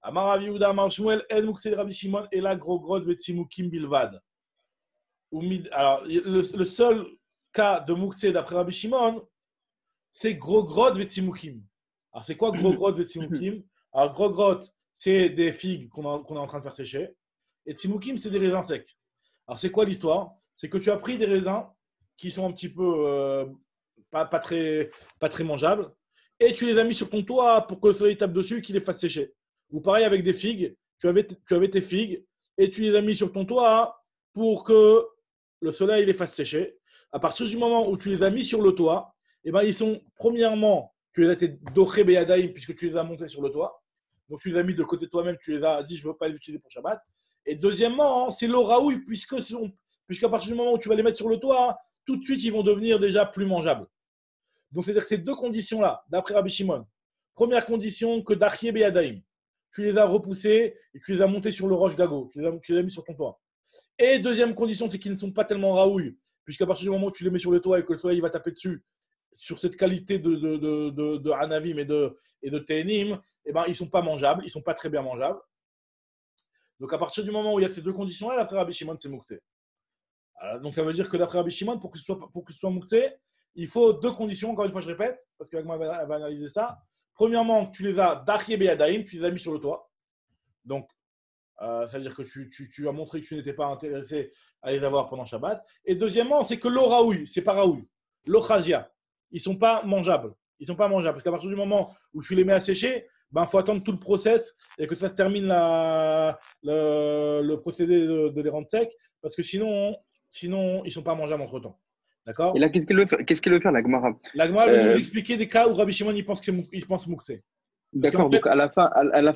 Speaker 1: Amar Rav Yehuda Amar Shmuel, En Mukti Rabbi Shimon, et la Grogrod Vetsimukim Bilvad. Alors, le seul cas de Mukti d'après Rabbi Shimon, c'est Grogrod Vetsimukim. Alors, c'est quoi Grogrod Vetsimukim? Alors, Grogrod, c'est des figues qu'on est en train de faire sécher. Et Tsimukim, c'est des raisins secs. Alors, c'est quoi l'histoire? C'est que tu as pris des raisins qui sont un petit peu pas très mangeables, et tu les as mis sur ton toit pour que le soleil tape dessus et qu'il les fasse sécher. Ou pareil avec des figues, tu avais tes figues et tu les as mis sur ton toit pour que le soleil les fasse sécher. À partir du moment où tu les as mis sur le toit, eh ben, ils sont, premièrement, tu les as été doré beyadaïm puisque tu les as montés sur le toit. Donc tu les as mis de côté de toi-même, tu les as dit je ne veux pas les utiliser pour Shabbat. Et deuxièmement, c'est l'oraoui puisqu'à partir du moment où tu vas les mettre sur le toit, tout de suite ils vont devenir déjà plus mangeables. Donc c'est-à-dire que ces deux conditions-là, d'après Rabbi Shimon, première condition que Dachye beyadaïm, tu les as repoussés et tu les as montés sur le roche gago, tu les as mis sur ton toit. Et deuxième condition, c'est qu'ils ne sont pas tellement raouilles, puisqu'à partir du moment où tu les mets sur le toit et que le soleil va taper dessus, sur cette qualité de Hanavim et de Tehenim, eh ben, ils ne sont pas mangeables, ils ne sont pas très bien mangeables. Donc à partir du moment où il y a ces deux conditions-là, d'après Rabbi Shimon, c'est Mouktsé. Donc ça veut dire que d'après Rabbi Shimon, pour que ce soit Mouktsé, il faut deux conditions, encore une fois je répète, parce que Agma va analyser ça. Premièrement, tu les as Dachye beyadaïm, tu les as mis sur le toit. Donc, c'est-à-dire que tu as montré que tu n'étais pas intéressé à les avoir pendant Shabbat. Et deuxièmement, c'est que l'oraoui, c'est pas raoui. L'ochazia, ils ne sont pas mangeables. Ils ne sont pas mangeables. Parce qu'à partir du moment où tu les mets à sécher, il faut attendre tout le process et que ça se termine le procédé de les rendre secs. Parce que sinon ils ne sont pas mangeables entre-temps. D'accord ?
Speaker 2: Et là, qu'est-ce qu'elle veut faire, la Gemara?
Speaker 1: La Gemara veut nous expliquer des cas où Rabbi Shimon il pense Mouktsé.
Speaker 2: D'accord, donc à la fin,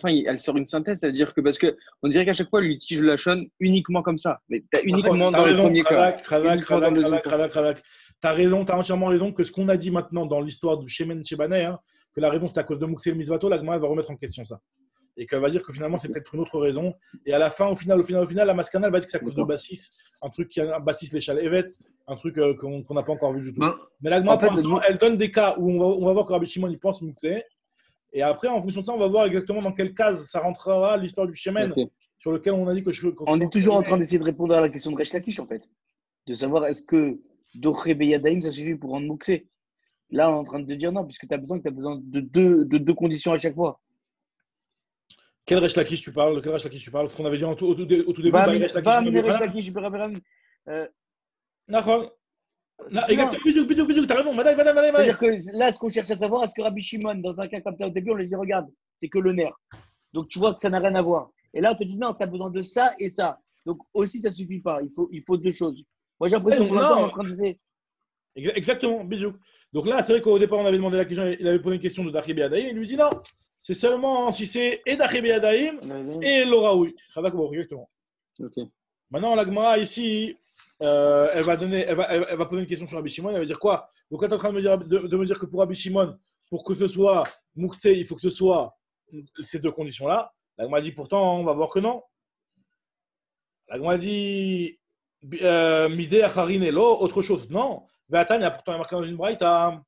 Speaker 2: elle sort une synthèse, c'est-à-dire que parce qu'on dirait qu'à chaque fois, elle utilise le lachon uniquement comme ça. Mais tu as uniquement dans le premier cas.
Speaker 1: Tu as raison, tu as entièrement raison que ce qu'on a dit maintenant dans l'histoire du Shemen Shebaneh, que la raison c'est à cause de Mouktsé le Misvato, la Gemara va remettre en question ça. Et qu'elle va dire que finalement c'est peut-être une autre raison. Et à la fin, au final, la Maskana, elle va dire que c'est à cause de Bassis, un truc qui a un Bassis l'échal Evet, un truc qu'on n'a pas encore vu du tout. Mais la Gemara, elle donne des cas où on va voir que Rabbi Shimon il pense Mouktsé. Et après, en fonction de ça, on va voir exactement dans quelle case ça rentrera l'histoire du Shemen, sur lequel on a dit que
Speaker 3: on est toujours en train d'essayer de répondre à la question de Resh Lakish, en fait. De savoir est-ce que Doré Beyadaïm, ça suffit pour rendre Mouktsé. Là, on est en train de dire non, puisque tu as besoin de deux conditions à chaque fois.
Speaker 1: Quel Resh Lakish tu parles? De quel Resh Lakish tu parles? Parce qu'on avait dit au tout début.
Speaker 3: Resh Lakish, je peux rappeler.
Speaker 1: D'accord. Bisous, t'as raison.
Speaker 3: C'est-à-dire que là, ce qu'on cherche à savoir, est-ce que Rabbi Shimon, dans un cas comme ça, au début, on lui dit regarde, c'est que le nerf. Donc tu vois que ça n'a rien à voir. Et là, on te dit non, tu as besoin de ça et ça. Donc aussi, ça ne suffit pas. Il faut deux choses. Moi, j'ai l'impression qu'on est en train de dire.
Speaker 1: Exactement, bisous. Donc là, c'est vrai qu'au départ, on avait demandé la question, il avait posé une question de Dachye beyadaïm. Il lui dit non, c'est seulement si c'est et Dachye beyadaïm et l'oraoui. Exactement.
Speaker 2: Okay.
Speaker 1: Maintenant, la Gemara ici. Elle va poser une question sur Rabbi Shimon. Elle va dire quoi? Donc, là, tu es en train de me dire que pour Rabbi Shimon, pour que ce soit Mouktsé, il faut que ce soit ces deux conditions-là. La Gemara dit pourtant, on va voir que non. La Gemara dit Midé Acharine Elo, autre chose. Non. Ve'atanya, pourtant, il y a marqué dans une braïta.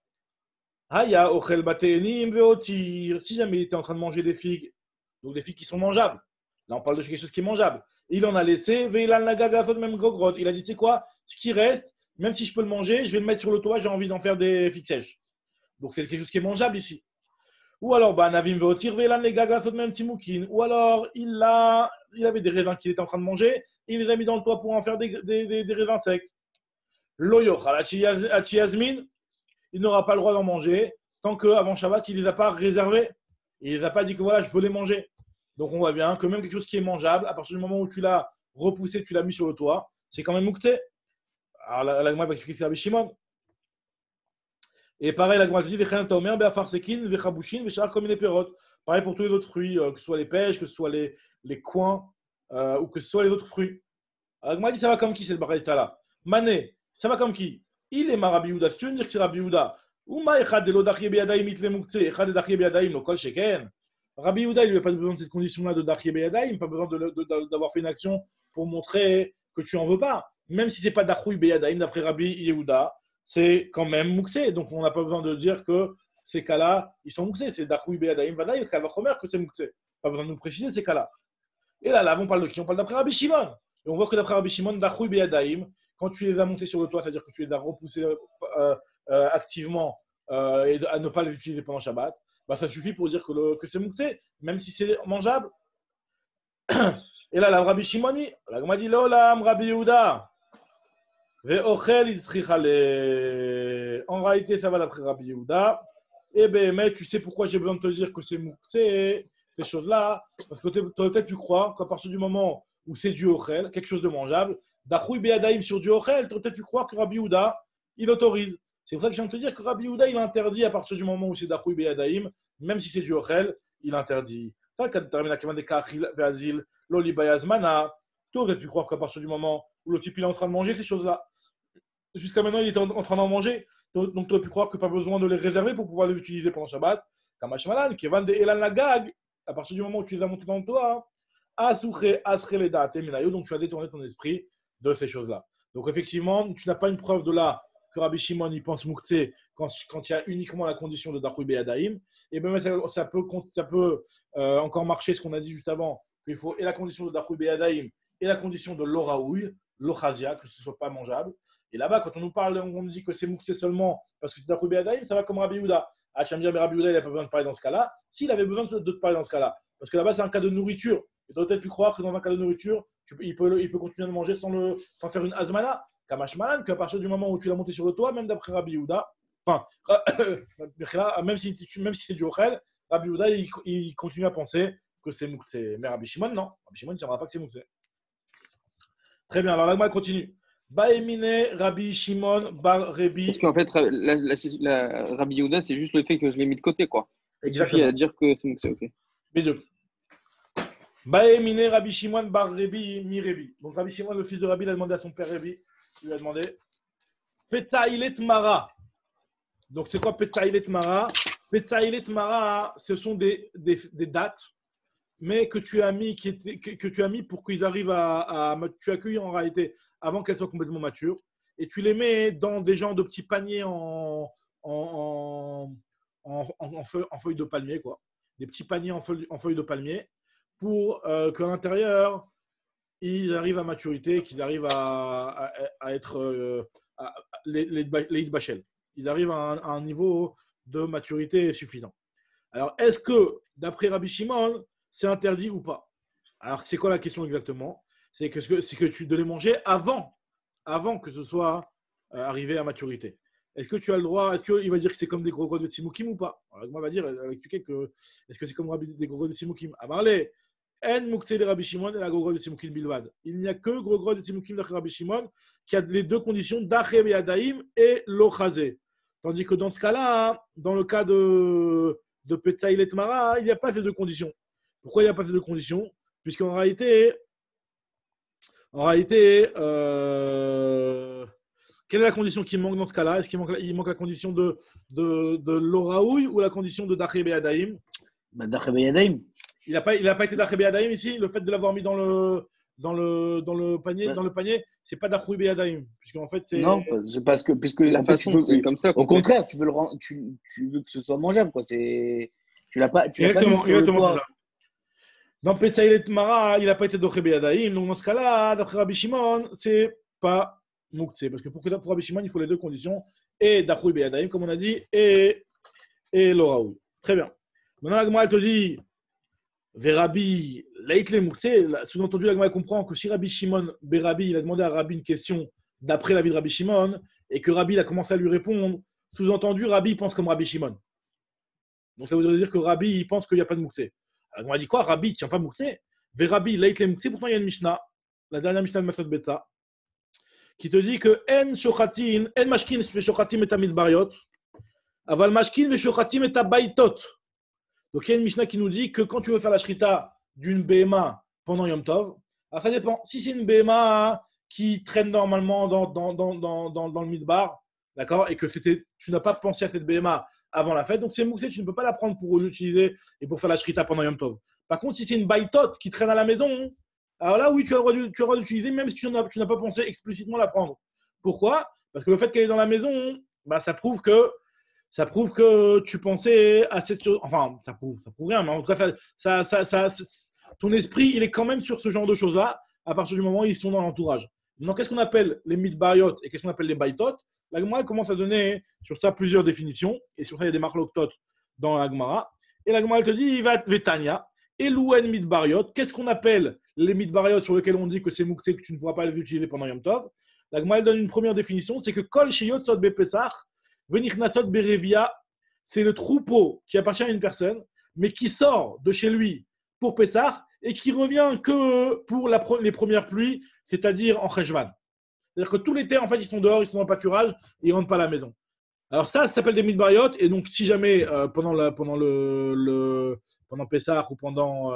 Speaker 1: Haya ochel bateenim ve'otir. Si jamais il était en train de manger des figues, donc des figues qui sont mangeables. Là, on parle de quelque chose qui est mangeable. Il en a laissé, il a dit, tu sais quoi, ce qui reste, même si je peux le manger, je vais le mettre sur le toit, j'ai envie d'en faire des figues sèches. Donc, c'est quelque chose qui est mangeable ici. Ou alors, Navim veotir, ou alors, il avait des raisins qu'il était en train de manger, il les a mis dans le toit pour en faire des raisins secs. Il n'aura pas le droit d'en manger tant qu'avant Shabbat, il ne les a pas réservés. Il ne les a pas dit que voilà, je veux les manger. Donc, on voit bien que même quelque chose qui est mangeable, à partir du moment où tu l'as repoussé, tu l'as mis sur le toit, c'est quand même Mouktsé. Alors, la Gemara va expliquer ça à Rabbi Shimon. Et pareil, la Gemara te dit pareil pour tous les autres fruits, que ce soit les pêches, que ce soit les coins, ou que ce soit les autres fruits. Alors, la Gemara dit ça va comme qui cette baraita là? Mané, ça va comme qui? Il est ma Rabbi Yehuda. Si tu veux me dire que c'est Rabbi Yehuda, ou ma echad de l'odachye beyadaim itle Mouktsé, echad de dachye beyadaim lo kol sheken. Rabbi Yehuda, il n'a pas besoin de cette condition-là de Dachye beyadaim, pas besoin d'avoir fait une action pour montrer que tu n'en veux pas. Même si ce n'est pas Dachye beyadaim, d'après Rabbi Yehuda, c'est quand même Mouktsé. Donc, on n'a pas besoin de dire que ces cas-là, ils sont Mouktsé. C'est Dachye beyadaim, Vadaï, Kavachomer, que c'est Mouktsé. Pas besoin de nous préciser ces cas-là. Et là, on parle de qui? On parle d'après Rabbi Shimon. Et on voit que d'après Rabbi Shimon, Dachye beyadaim, quand tu les as montés sur le toit, c'est-à-dire que tu les as repoussés activement et à ne pas les utiliser pendant Shabbat, ça suffit pour dire que c'est Mouktsé, même si c'est mangeable. Et là, la Rabbi Shimoni, la Gemara dit Lolam Rabbi Yehuda. Ve'ochel itzricha le. En réalité, ça va d'après Rabbi Yehuda. Et ben, mais tu sais pourquoi j'ai besoin de te dire que c'est mouktsé, ces choses-là, parce que tu aurais peut-être pu croire qu'à partir du moment où c'est du ochel, quelque chose de mangeable, d'achoui be'adaim sur du ochel, tu aurais peut-être pu croire que Rabbi Yehuda, il autorise. C'est pour ça que je viens de te dire que Rabbi Yehuda, il interdit à partir du moment où c'est d'achoui be'adaim, même si c'est du ochel, il interdit. Ça, quand tu as kavan de kachil ve'azil, loli bayazmana, tu aurais peut-être pu croire qu'à partir du moment où le type il est en train de manger ces choses-là, jusqu'à maintenant, il était en train d'en manger. Donc, tu aurais pu croire que pas besoin de les réserver pour pouvoir les utiliser pendant Shabbat. Kamashmalan, qui est Elan Lagag, à partir du moment où tu les as montés dans le toit, Asouche, Asre les dates, Menayo, donc tu as détourné ton esprit de ces choses-là. Donc, effectivement, tu n'as pas une preuve de là que Rabbi Shimon il pense Moukhtse quand il y a uniquement la condition de Dachoui Be'adaim. Et bien, ça peut encore marcher ce qu'on a dit juste avant, qu'il faut et la condition de Dachoui Be'adaim et la condition de l'Oraoui, l'Ochazia, que ce ne soit pas mangeable. Et là-bas, quand on nous parle, on nous dit que c'est Mouktsé seulement parce que c'est Dachoui Be'adaim, ça va comme Rabbi Yehuda. Ah, tu vas me dire, mais Rabbi Yehuda, il n'a pas besoin de parler dans ce cas-là. S'il avait besoin de te parler dans ce cas-là, parce que là-bas, c'est un cas de nourriture. Et tu aurais peut-être pu croire que dans un cas de nourriture, il peut continuer de manger sans faire une azmana. Kamashmalan, qu'à partir du moment où tu l'as monté sur le toit, même d'après Rabbi Yehuda, enfin, même si c'est du Ochel, Rabbi Yehuda, il continue à penser que c'est Mouktsé. Mais Rabbi Shimon, non. Rabbi Shimon ne tiendra pas que c'est Mouktsé. Très bien, alors l'agma continue. Baemine Rabbi Shimon bar Rebi.
Speaker 2: Parce qu'en fait, la Rabbi Yehuda, c'est juste le fait que je l'ai mis de côté, quoi. Il suffit
Speaker 1: Exactement.
Speaker 2: à dire que c'est Moukse, ok.
Speaker 1: Bédiok. Baemine Rabbi Shimon bar Rebi mi Rebi. Donc Rabbi Shimon, le fils de Rabbi, il a demandé à son père Rebi. Il lui a demandé Petzaïlet Mara. Donc c'est quoi Petzaïlet Mara? Petzaïlet Mara, ce sont des dates, mais que tu as mis, que tu as mis pour qu'ils arrivent tu as cueilli en réalité avant qu'elles soient complètement matures, et tu les mets dans des genres de petits paniers en feuilles de palmier, quoi. Des petits paniers en feuilles de palmier, pour qu'à l'intérieur, ils arrivent à maturité, qu'ils arrivent à être les bachel. Ils arrivent à un niveau de maturité suffisant. Alors, est-ce que, d'après Rabbi Shimon, c'est interdit ou pas? Alors, c'est quoi la question exactement? C'est que tu dois les manger avant que ce soit arrivé à maturité. Est-ce que tu as le droit? Est-ce qu'il va dire que c'est comme des gros de Simukim ou pas? Alors, moi, elle va expliquer que est-ce que c'est comme des gros de Simukim? Amarle, en Mouktsé de Rabbi Shimon et la gros de Simukim bilvad. Il n'y a que gros de Simukim de Rabbi Shimon qui a les deux conditions d'Achem et Adaim et l'Ochazé. Tandis que dans ce cas-là, dans le cas de Petzaïlet Mara, il n'y a pas ces deux conditions. Pourquoi il n'y a pas ces deux conditions? Puisqu'en réalité, quelle est la condition qui manque dans ce cas-là? Est-ce qu'il manque la condition de l'Oraoui ou la condition de Daché Be'adaim?
Speaker 3: Daché Be'adaim.
Speaker 1: Il n'a pas été Daché Be'adaim ici. Le fait de l'avoir mis dans le panier, c'est pas Dachouï Be'adaim. Puisqu'en fait, c'est.
Speaker 3: Non, parce que
Speaker 2: La façon, c'est comme ça.
Speaker 3: Au contraire, tu veux que ce soit mangeable, quoi. Tu l'as pas.
Speaker 1: Exactement, c'est ça. Dans Petzaïlet Mara, il n'a pas été Doché Be'adaim. Donc, dans ce cas-là, d'après Rabbi Shimon, c'est pas Mouktsé. Parce que pour Rabbi Shimon, il faut les deux conditions. Et Dachouï Be'adaim, comme on a dit, et l'Oraoui. Très bien. Maintenant, la Gemara, elle te dit Verabi, Leitle Mouktsé. Sous-entendu, la Gemara comprend que si Rabbi Shimon Berabi, il a demandé à Rabbi une question d'après l'avis de Rabbi Shimon, et que Rabbi a commencé à lui répondre, sous-entendu, Rabbi pense comme Rabbi Shimon. Donc, ça voudrait dire que Rabbi, il pense qu'il n'y a pas de Mouktsé. Alors, on a dit quoi? Rabbi ne tient pas Mouktsé. Verabi, Leitle Mouktsé. Pourtant, il y a une Mishnah, la dernière Mishnah de Masad Betsa, qui te dit que En shochatin, En mashkin veshochatim et amidbariot, aval mashkin veshochatim et abaitot. Donc, il y a une Mishnah qui nous dit que quand tu veux faire la shrita d'une BMA pendant Yom Tov, alors ça dépend. Si c'est une BMA qui traîne normalement dans le midbar, d'accord, et que tu n'as pas pensé à cette BMA avant la fête, donc c'est Mouktsé, tu ne peux pas la prendre pour l'utiliser et pour faire la shrita pendant Yom Tov. Par contre, si c'est une baitot qui traîne à la maison, alors là, oui, tu as le droit d'utiliser, même si tu n'as pas pensé explicitement la prendre. Pourquoi? Parce que le fait qu'elle est dans la maison, bah, ça prouve que tu pensais à cette chose. Enfin, ça prouve rien, mais en tout cas, ton esprit, il est quand même sur ce genre de choses-là, à partir du moment où ils sont dans l'entourage. Maintenant, qu'est-ce qu'on appelle les midbariot et qu'est-ce qu'on appelle les baitot? La Gemara commence à donner sur ça plusieurs définitions, et sur ça, il y a des marloktot dans la Gemara. Et la Gemara, elle te dit, il va être vetania. Elouen midbariot. Qu'est-ce qu'on appelle les midbariot sur lesquels on dit que c'est Mouktsé, que tu ne pourras pas les utiliser pendant Yom Tov? La Gemara donne une première définition, c'est que Kol Sheyot Sod Bepesach, Venichnasot Berevia, c'est le troupeau qui appartient à une personne, mais qui sort de chez lui pour Pessah et qui revient que pour les premières pluies, c'est-à-dire en Cheshvan. C'est-à-dire que tout l'été, en fait, ils sont dehors, ils sont dans le pâturage et ils ne rentrent pas à la maison. Alors ça s'appelle des midbariot, et donc si jamais pendant Pessah ou pendant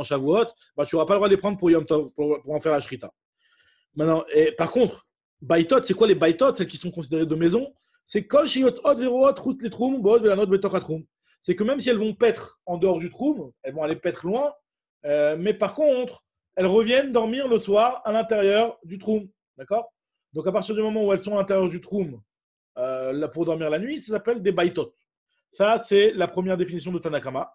Speaker 1: Shavuot, bah, tu n'auras pas le droit de les prendre pour Yom Tov, pour en faire la shrita. Maintenant, et par contre, baitot, c'est quoi les baitot, celles qui sont considérées de maison? C'est kol sheyot od veroot roust letrum bod velanot betochatrum. C'est que même si elles vont paître en dehors du troum, elles vont aller paître loin, mais par contre, elles reviennent dormir le soir à l'intérieur du troum. D'accord? Donc à partir du moment où elles sont à l'intérieur du troum pour dormir la nuit, ça s'appelle des baitot. Ça, c'est la première définition de Tanakama.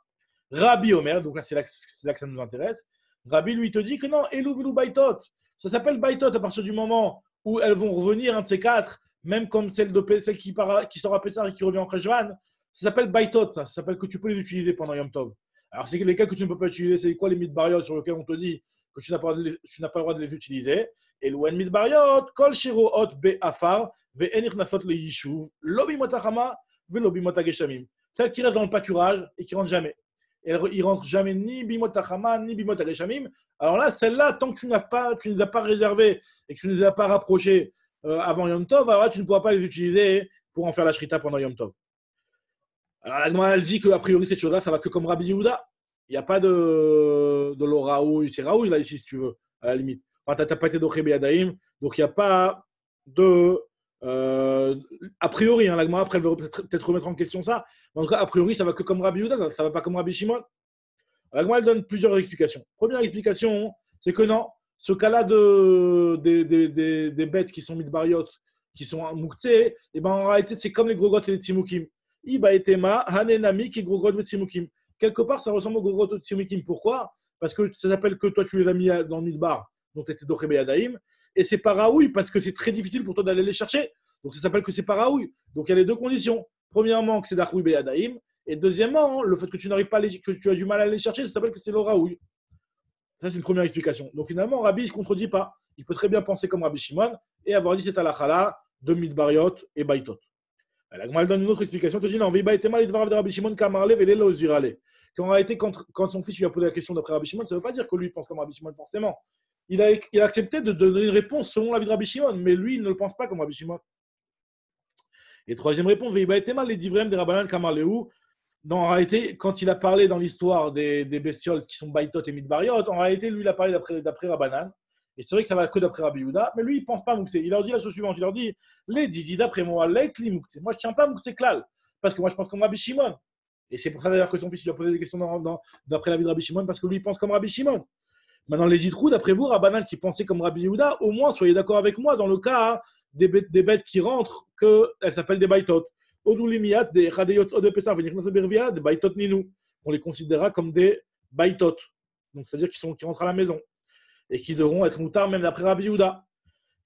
Speaker 1: Rabbi Omer, donc là, c'est là que ça nous intéresse. Rabbi lui te dit que non, elou velou baitot. Ça s'appelle baitot à partir du moment où elles vont revenir, un de ces quatre, même comme celle qui sort à Pessah et qui revient en Cheshvan. Ça s'appelle baitot, ça s'appelle que tu peux les utiliser pendant Yom Tov. Alors, c'est lesquels que tu ne peux pas utiliser, c'est quoi les midbariot sur lesquels on te dit que tu n'as pas le droit de les utiliser. Et l'ouen midbariot, kol shiro hot be afar, ve enir nafot le yishuv, lobi motachama, ve lobi motageshamim. Celles qui restent dans le pâturage et qui rentrent jamais. Et ils rentrent jamais ni bimotachama, ni bimotageshamim. Alors là, celles-là, tant que tu ne les as pas réservées et que tu ne les as pas rapprochées avant Yom Tov, alors là, tu ne pourras pas les utiliser pour en faire la shrita pendant Yom Tov. Alors la Gemara, elle dit qu'a priori, cette chose-là, ça va que comme Rabbi Yehuda. Il n'y a pas de l'eau raoui, c'est raoui là ici, si tu veux, à la limite. Enfin, tu n'as pas été d'Oché Beyadaïm, donc il n'y a pas de. A priori, la Gemara, après, elle veut peut-être remettre en question ça. Mais en tout cas, a priori, ça va que comme Rabbi Yehuda, ça ne va pas comme Rabbi Shimon. La Gemara, elle donne plusieurs explications. Première explication, c'est que non, ce cas-là des bêtes qui sont midbariot, qui sont mouktsé, et ben en réalité, c'est comme les grogotes et les tsimukim. Iba etema, hanenami, qui grogote et tsimukim. Quelque part, ça ressemble au grogote et tsimukim. Pourquoi? Parce que ça s'appelle que toi, tu les as mis dans le midbar, donc tu étais d'Oché Beyadaïm, et c'est pas raoui, parce que c'est très difficile pour toi d'aller les chercher. Donc ça s'appelle que c'est pas raoui. Donc il y a les deux conditions. Premièrement, que c'est d'Achoui Beyadaïm, et deuxièmement, le fait que tu n'arrives pas que tu as du mal à les chercher, ça s'appelle que c'est le raoui. Ça, c'est une première explication. Donc finalement, Rabbi ne se contredit pas. Il peut très bien penser comme Rabbi Shimon et avoir dit cette halakha de midbariot et baitot. La Gemara donne une autre explication. Tu dis non, Veiba était mal de Rabbi Shimon kamarle velelo osvirale. Qu'en réalité, quand son fils lui a posé la question d'après Rabbi Shimon, ça ne veut pas dire que lui pense comme Rabbi Shimon forcément. Il a accepté de donner une réponse selon l'avis de Rabbi Shimon, mais lui, il ne le pense pas comme Rabbi Shimon. Et troisième réponse, Veiba était mal les divrem des Rabbanan kamarleu. En réalité, quand il a parlé dans l'histoire des bestioles qui sont baitot et midbariot, en réalité, lui, il a parlé d'après Rabbanan. Et c'est vrai que ça va que d'après Rabbi Yehuda, mais lui, il ne pense pas Mouksé. Il leur dit la chose suivante, il leur dit, les Didi, d'après moi, l'Eikli Mouksé. Moi, je ne tiens pas Mouksé Klal, parce que moi, je pense comme Rabbi Shimon. Et c'est pour ça d'ailleurs que son fils lui a posé des questions d'après l'avis de Rabbi Shimon, parce que lui, il pense comme Rabbi Shimon. Maintenant, les Yitrou, d'après vous, Rabbanan qui pensait comme Rabbi Yehuda, au moins, soyez d'accord avec moi, dans le cas des bêtes qui rentrent, qu'elles s'appellent des baitot. Odulimiat, des Radeyot de Pessah, des baitot ninou. On les considérera comme des baitot. Donc, c'est-à-dire qui rentrent à la maison. Et qui devront être moutards même d'après Rabbi Yehuda.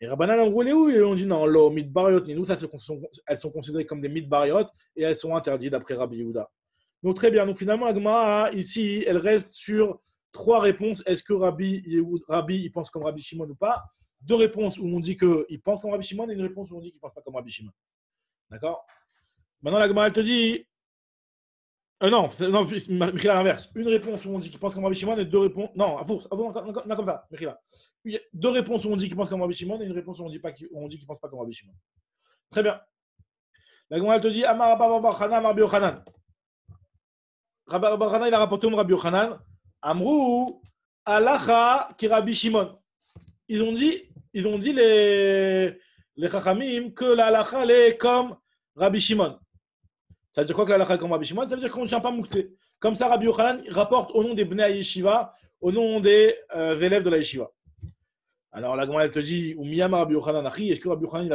Speaker 1: Et Rabbanan en roulé où? Ils ont dit non, l'eau, midbariot, ninou, elles sont considérées comme des midbariot et elles sont interdites d'après Rabbi Yehuda. Donc très bien. Donc finalement, Agma, ici, elle reste sur 3 réponses. Est-ce que Rabbi il pense comme Rabbi Shimon ou pas? 2 réponses où on dit qu'il pense comme Rabbi Shimon et une réponse où on dit qu'il ne pense pas comme Rabbi Shimon. D'accord? Maintenant, l'Agma, elle te dit. Non, Michel, à l'inverse. Une réponse où on dit qu'il pense comme Rabbi Shimon et 2 réponses. Non, à force, comme ça, Michel. 2 réponses où on dit qu'il pense comme Rabbi Shimon et une réponse où on dit qu'il ne pense pas comme Rabbi Shimon. Très bien. La Gemara, elle te dit Amar Rabbi Yochanan, Rabbi Yochanan. Rabbi Yochanan, il a rapporté un Rabbi Yochanan. Amrou, Alacha, qui Rabbi Shimon. Ils ont dit les Chachamim que la Alacha, elle est comme Rabbi Shimon. Ça veut dire quoi que la halakha est comme Rabbi Shimon? Ça veut dire qu'on ne tient pas Mouksé. Comme ça, Rabbi Yochanan rapporte au nom des Bnei Yeshiva, au nom des élèves de la Yeshiva. Alors la Gemara, elle te dit, ou Miyama Rabbi Yochanan Achi, est-ce que Rabbi Yochanan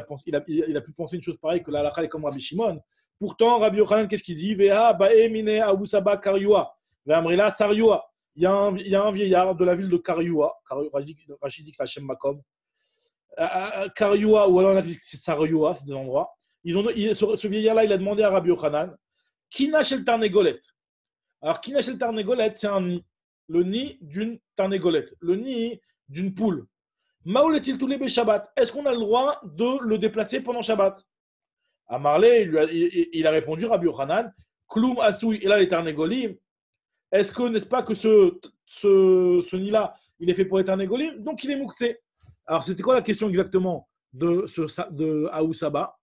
Speaker 1: il a pu penser une chose pareille que la halakha est comme Rabbi Shimon? Pourtant, Rabbi Yochanan, qu'est-ce qu'il dit? Veha ba'e mine abusaba karyua. Ve'amrila saryua. Il y a un vieillard de la ville de Karyua. Rachid dit que c'est Hashem Makom. Karyua, ou alors on a dit que c'est Saryua, c'est des endroits. Ce vieillard-là, il a demandé à Rabbi Yochanan, Kina shel tarnegolet. Alors, Kina shel tarnegolet, c'est un nid. Le nid d'une tarnegolet. Le nid d'une poule. Maoul est-il tous les Shabbat? Est-ce qu'on a le droit de le déplacer pendant Shabbat? À Marley, il a répondu, Rabbi Yochanan, Kloum Asoui, et là les Tarnégolim. Est-ce que, n'est-ce pas, que ce nid-là, il est fait pour les Tarnégolim, donc il est Mouktsé. Alors, c'était quoi la question exactement de Aou Saba?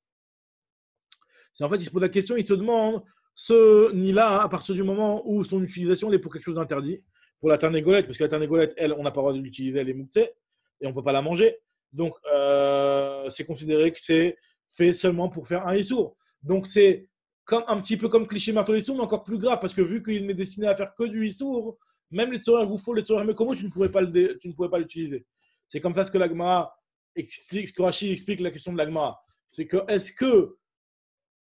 Speaker 1: C'est en fait, il se pose la question, il se demande, ce nid-là, à partir du moment où son utilisation est pour quelque chose d'interdit, pour la Tarnégolette, parce que la Tarnégolette, elle, on n'a pas le droit de l'utiliser, elle est Mouktsé, et on ne peut pas la manger. Donc, c'est considéré que c'est fait seulement pour faire un Issour. Donc, c'est un petit peu comme cliché marteau Issour, mais encore plus grave, parce que vu qu'il n'est destiné à faire que du Issour, même les Tzorer Goufo, les Tzorer Mekomo, tu ne pourrais pas l'utiliser. C'est comme ça ce que l'Agmara explique, ce que Rashi explique la question de l'Agmara. C'est que, est-ce que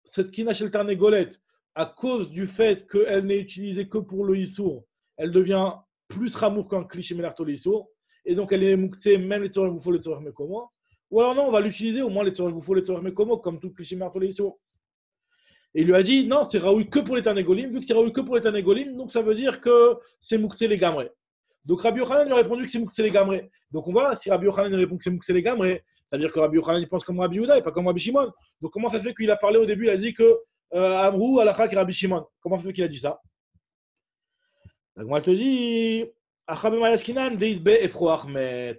Speaker 1: cette Kina Shel Tarnégolette, à cause du fait qu'elle n'est utilisée que pour le Issour, elle devient plus ramour qu'un cliché marteau Issour, et donc elle est Mouktsé, même les Tzorer Goufo, les Tzorer Mekomo. Ou alors non, on va l'utiliser, au moins les Tzorer Goufo, les Tzorer Mekomo, comme tout cliché marteau Issour. Et il lui a dit, non, c'est Raoui que pour les Tarnégolim. Vu que c'est Raoui que pour les Tarnégolim, donc ça veut dire que c'est Mouktsé les Gamré. Donc Rabbi Yochanan lui a répondu que c'est Mouktsé les Gamré. Donc on voit, si Rabbi Yochanan répond que c'est Mouktsé les Gamré, c'est-à-dire que Rabbi Yochanan il pense comme Rabbi Yehuda et pas comme Rabbi Shimon. Donc comment ça se fait qu'il a parlé au début, il a dit que Amrou, Alachak et Rabbi Shimon? Comment ça se fait qu'il a dit ça? Donc moi je te dis,